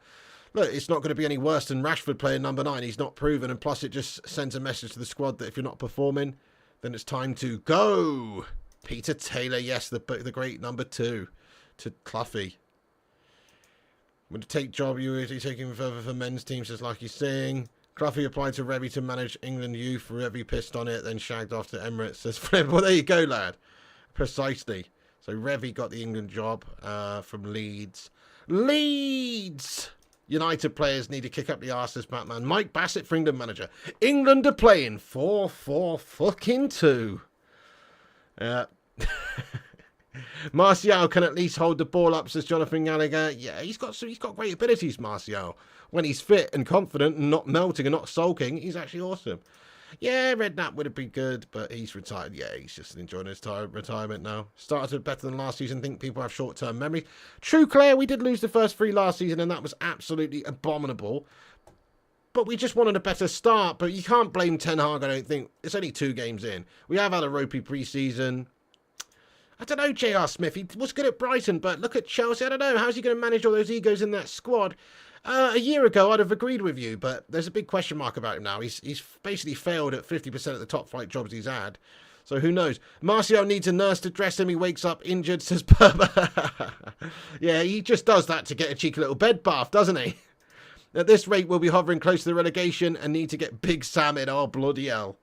look, it's not going to be any worse than Rashford playing number 9. He's not proven, and plus it just sends a message to the squad that if you're not performing, then it's time to go. Peter Taylor, yes, the great number 2 to Cluffy. Would take job you were taking further for men's teams, as like you're saying. Cluffy applied to Revy to manage England youth. Revy pissed on it, then shagged off to Emirates. Says Fred. Well, there you go, lad. Precisely. So Revy got the England job from Leeds. Leeds! United players need to kick up the arse, this Batman. Mike Bassett for England manager. England are playing 4-4-2. Yeah. Martial can at least hold the ball up, says Jonathan Gallagher. Yeah, he's got great abilities, Martial. When he's fit and confident and not melting and not sulking, he's actually awesome. Yeah, Redknapp would have been good, but he's retired. Yeah, he's just enjoying his retirement now. Started better than last season. Think people have short-term memory. True, Claire, we did lose the first 3 last season, and that was absolutely abominable. But we just wanted a better start. But you can't blame Ten Hag, I don't think. It's only 2 games in. We have had a ropey pre-season. I don't know, J.R. Smith. He was good at Brighton, but look at Chelsea. I don't know. How's he going to manage all those egos in that squad? A year ago, I'd have agreed with you, but there's a big question mark about him now. He's basically failed at 50% of the top flight jobs he's had. So who knows? Martial needs a nurse to dress him. He wakes up injured, says Berber. Yeah, he just does that to get a cheeky little bed bath, doesn't he? At this rate, we'll be hovering close to the relegation and need to get Big Sam in. Oh, bloody hell.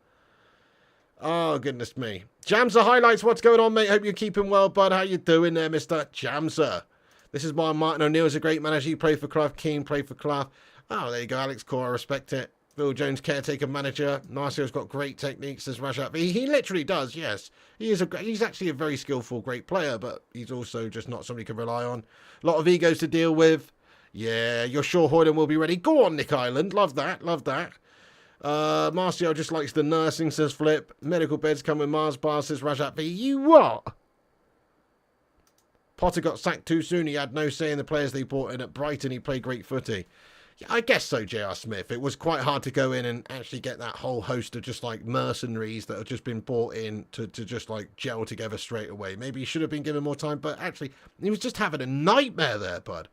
Oh, goodness me. Jamser highlights. What's going on, mate? Hope you're keeping well, bud. How you doing there, Mr. Jamser? This is why Martin O'Neill's a great manager. You play for Clough. Keane play for Clough. Oh, there you go. Alex Core, I respect it. Phil Jones, caretaker manager. Martial's got great techniques, says Rajat. He literally does, yes. He's actually a very skillful, great player, but he's also just not somebody you can rely on. A lot of egos to deal with. Yeah, you're sure Hoyland will be ready. Go on, Nick Island. Love that. Love that. Martial just likes the nursing, says Flip. Medical beds come with Mars bar, says Rajat B. You what? Potter got sacked too soon. He had no say in the players they brought in at Brighton. He played great footy. Yeah, I guess so, J.R. Smith. It was quite hard to go in and actually get that whole host of just like mercenaries that have just been brought in to just like gel together straight away. Maybe he should have been given more time, but actually he was just having a nightmare there, bud.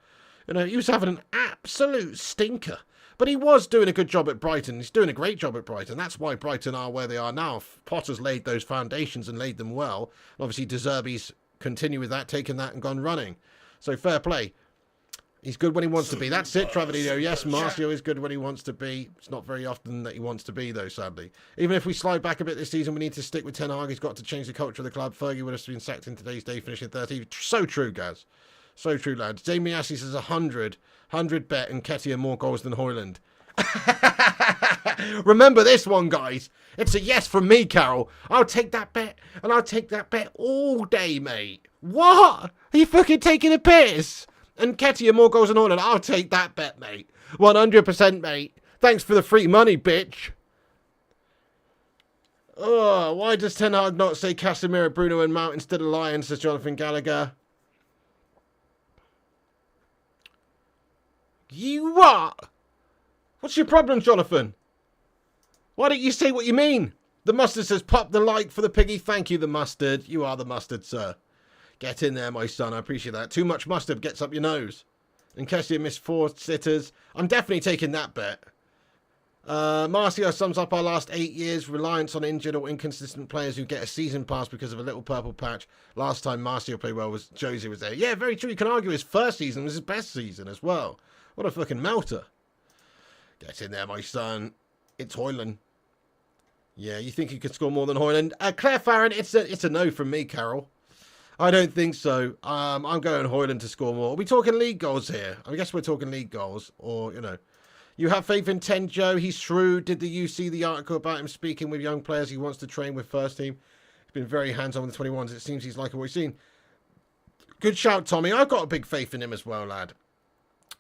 You know, he was having an absolute stinker. But he was doing a good job at Brighton. He's doing a great job at Brighton. That's why Brighton are where they are now. Potter's laid those foundations and laid them well. Obviously, De Zerbi's continue with that, taken that and gone running. So fair play. He's good when he wants to be. That's it, Travelino. Yes, Martial is good when he wants to be. It's not very often that he wants to be, though, sadly. Even if we slide back a bit this season, we need to stick with Ten Hag. He's got to change the culture of the club. Fergie would have been sacked in today's day, finishing 30. So true, Gaz. So true, lads. Jamie Assey says 100 bet and Nketiah more goals than Hoyland. Remember this one, guys. It's a yes from me, Carol. I'll take that bet, and I'll take that bet all day, mate. What? Are you fucking taking a piss? And Nketiah more goals than Hoyland. I'll take that bet, mate. 100%, mate. Thanks for the free money, bitch. Oh, why does Ten Hag not say Casemiro, Bruno and Mount instead of Lyons, says Jonathan Gallagher. You what? What's your problem, Jonathan? Why don't you say what you mean? The Mustard says, pop the like for the piggy. Thank you, the Mustard. You are the Mustard, sir. Get in there, my son. I appreciate that. Too much mustard gets up your nose. And Kessie missed 4 sitters. I'm definitely taking that bet. Marcio sums up our last 8 years. Reliance on injured or inconsistent players who get a season pass because of a little purple patch. Last time Marcio played well was Josie was there. Yeah, very true. You can argue his first season was his best season as well. What a fucking melter. Get in there, my son. It's Hoyland. Yeah, you think you could score more than Hoyland? Claire Farron, it's a no from me, Carol. I don't think so. I'm going Højlund to score more. Are we talking league goals here? I guess we're talking league goals. Or, you know. You have faith in Tenjo. He's shrewd. Did you see the article about him speaking with young players he wants to train with first team? He's been very hands-on with the 21s. It seems he's liking what he's seen. Good shout, Tommy. I've got a big faith in him as well, lad.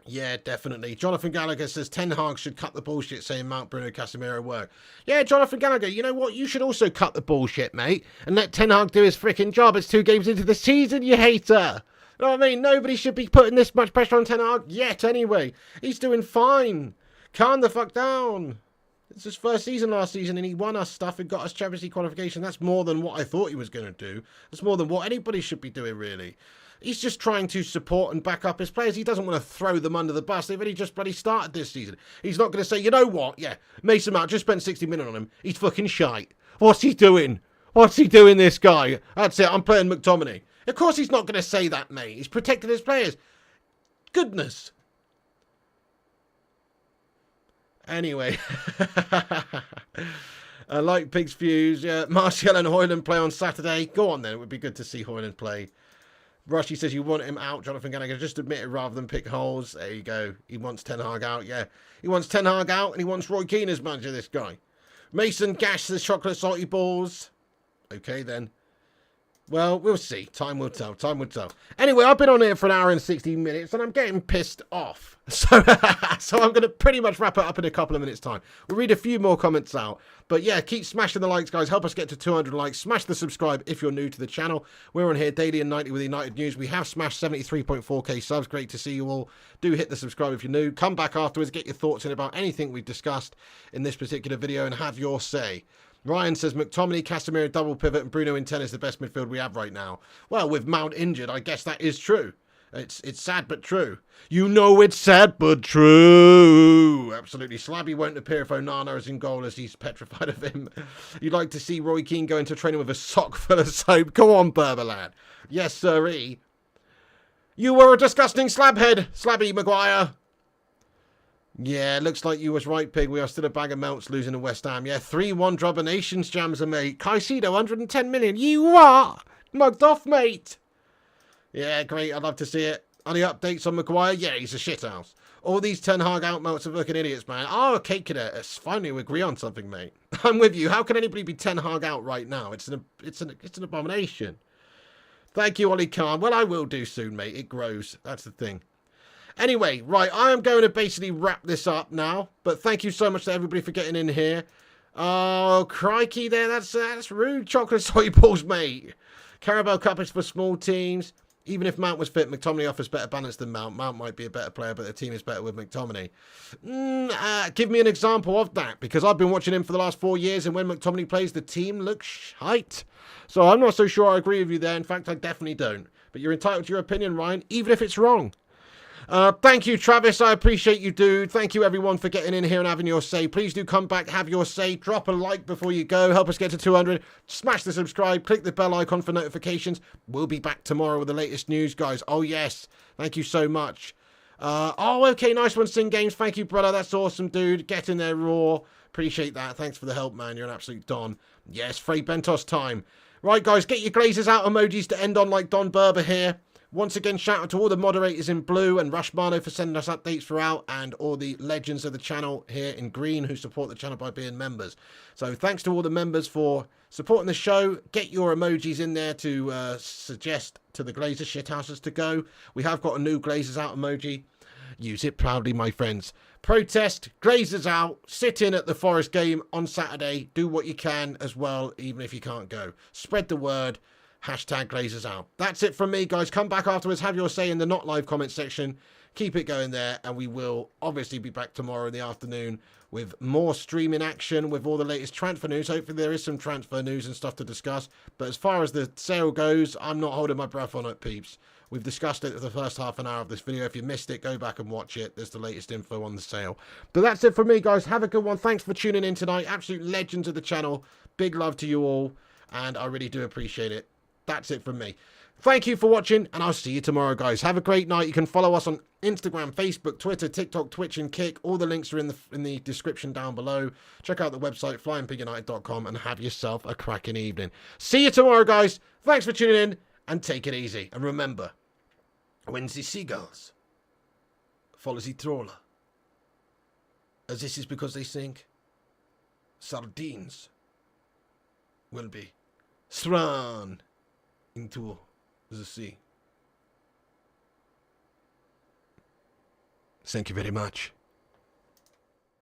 Yeah, definitely. Jonathan Gallagher says Ten Hag should cut the bullshit saying Mount, Bruno, Casemiro work. Yeah, Jonathan Gallagher, you know what? You should also cut the bullshit, mate, and let Ten Hag do his freaking job. It's 2 games into the season, you hater. You know what I mean? Nobody should be putting this much pressure on Ten Hag yet anyway. He's doing fine. Calm the fuck down. It's his first season last season and he won us stuff and got us Champions League qualification. That's more than what I thought he was going to do. That's more than what anybody should be doing, really. He's just trying to support and back up his players. He doesn't want to throw them under the bus. They've only just bloody started this season. He's not going to say, you know what? Yeah, Mason Mount, just spent 60 minutes on him. He's fucking shite. What's he doing? What's he doing, this guy? That's it. I'm playing McTominay. Of course he's not going to say that, mate. He's protected his players. Goodness. Anyway. I like Pig's Fuse. Yeah, Martial and Højlund play on Saturday. Go on then. It would be good to see Højlund play. Rushy says you want him out, Jonathan Gallagher. Just admit it rather than pick holes. There you go. He wants Ten Hag out, yeah. He wants Ten Hag out and he wants Roy Keane as manager, this guy. Mason Gash says chocolate salty balls. Okay, then. Well, we'll see. Time will tell. Time will tell. Anyway, I've been on here for an hour and 16 minutes and I'm getting pissed off. So I'm going to pretty much wrap it up in a couple of minutes' time. We'll read a few more comments out. But yeah, keep smashing the likes, guys. Help us get to 200 likes. Smash the subscribe if you're new to the channel. We're on here daily and nightly with United News. We have smashed 73.4k subs. Great to see you all. Do hit the subscribe if you're new. Come back afterwards. Get your thoughts in about anything we've discussed in this particular video and have your say. Ryan says McTominay, Casemiro, double pivot, and Bruno in 10 is the best midfield we have right now. Well, with Mount injured, I guess that is true. It's sad but true. You know it's sad but true. Absolutely. Slabby won't appear if Onana is in goal as he's petrified of him. You'd like to see Roy Keane go into training with a sock full of soap. Go on, Berber lad. Yes, sirree. You were a disgusting slabhead, Slabby Maguire. Yeah, looks like you was right, Pig. We are still a bag of melts losing to West Ham. Yeah, 3-1 Drubber Nations jams, mate. Caicedo, 110 million. You what? Mugged off, mate. Yeah, great. I'd love to see it. Any updates on Maguire? Yeah, he's a shithouse. All these Ten Hag outmelts are fucking idiots, man. Oh, okay, cadets. Finally, we agree on something, mate. I'm with you. How can anybody be Ten Hag out right now? It's an abomination. Thank you, Ollie Khan. Well, I will do soon, mate. It grows. That's the thing. Anyway, right, I am going to basically wrap this up now. But thank you so much to everybody for getting in here. Oh, crikey there. That's rude. Chocolate soy balls, mate. Carabao Cup is for small teams. Even if Mount was fit, McTominay offers better balance than Mount. Mount might be a better player, but the team is better with McTominay. Give me an example of that, because I've been watching him for the last 4 years, and when McTominay plays, the team looks shite. So I'm not so sure I agree with you there. In fact, I definitely don't. But you're entitled to your opinion, Ryan, even if it's wrong. Thank you, Travis. I appreciate you, dude. Thank you, everyone, for getting in here and having your say. Please do come back, have your say. Drop a like before you go. Help us get to 200. Smash the subscribe. Click the bell icon for notifications. We'll be back tomorrow with the latest news, guys. Oh, yes. Thank you so much. Oh, okay. Nice one, Sing Games. Thank you, brother. That's awesome, dude. Get in there raw. Appreciate that. Thanks for the help, man. You're an absolute don. Yes, Frey Bentos time. Right, guys. Get your Glazers out emojis to end on like Don Berber here. Once again, shout out to all the moderators in blue and Rushmano for sending us updates throughout, and all the legends of the channel here in green who support the channel by being members. So thanks to all the members for supporting the show. Get your emojis in there to suggest to the Glazer shithouses to go. We have got a new Glazers out emoji. Use it proudly, my friends. Protest, Glazers out, sit in at the Forest game on Saturday. Do what you can as well, even if you can't go. Spread the word. Hashtag Glazers out. That's it from me, guys. Come back afterwards. Have your say in the not live comment section. Keep it going there. And we will obviously be back tomorrow in the afternoon with more streaming action with all the latest transfer news. Hopefully there is some transfer news and stuff to discuss. But as far as the sale goes, I'm not holding my breath on it, peeps. We've discussed it for the first half an hour of this video. If you missed it, go back and watch it. There's the latest info on the sale. But that's it from me, guys. Have a good one. Thanks for tuning in tonight. Absolute legends of the channel. Big love to you all. And I really do appreciate it. That's it from me. Thank you for watching, and I'll see you tomorrow, guys. Have a great night. You can follow us on Instagram, Facebook, Twitter, TikTok, Twitch, and Kick. All the links are in the description down below. Check out the website, flyingpigunited.com, and have yourself a cracking evening. See you tomorrow, guys. Thanks for tuning in, and take it easy. And remember, when the seagulls follow the trawler, this is because they think sardines will be thrown into the sea. Thank you very much.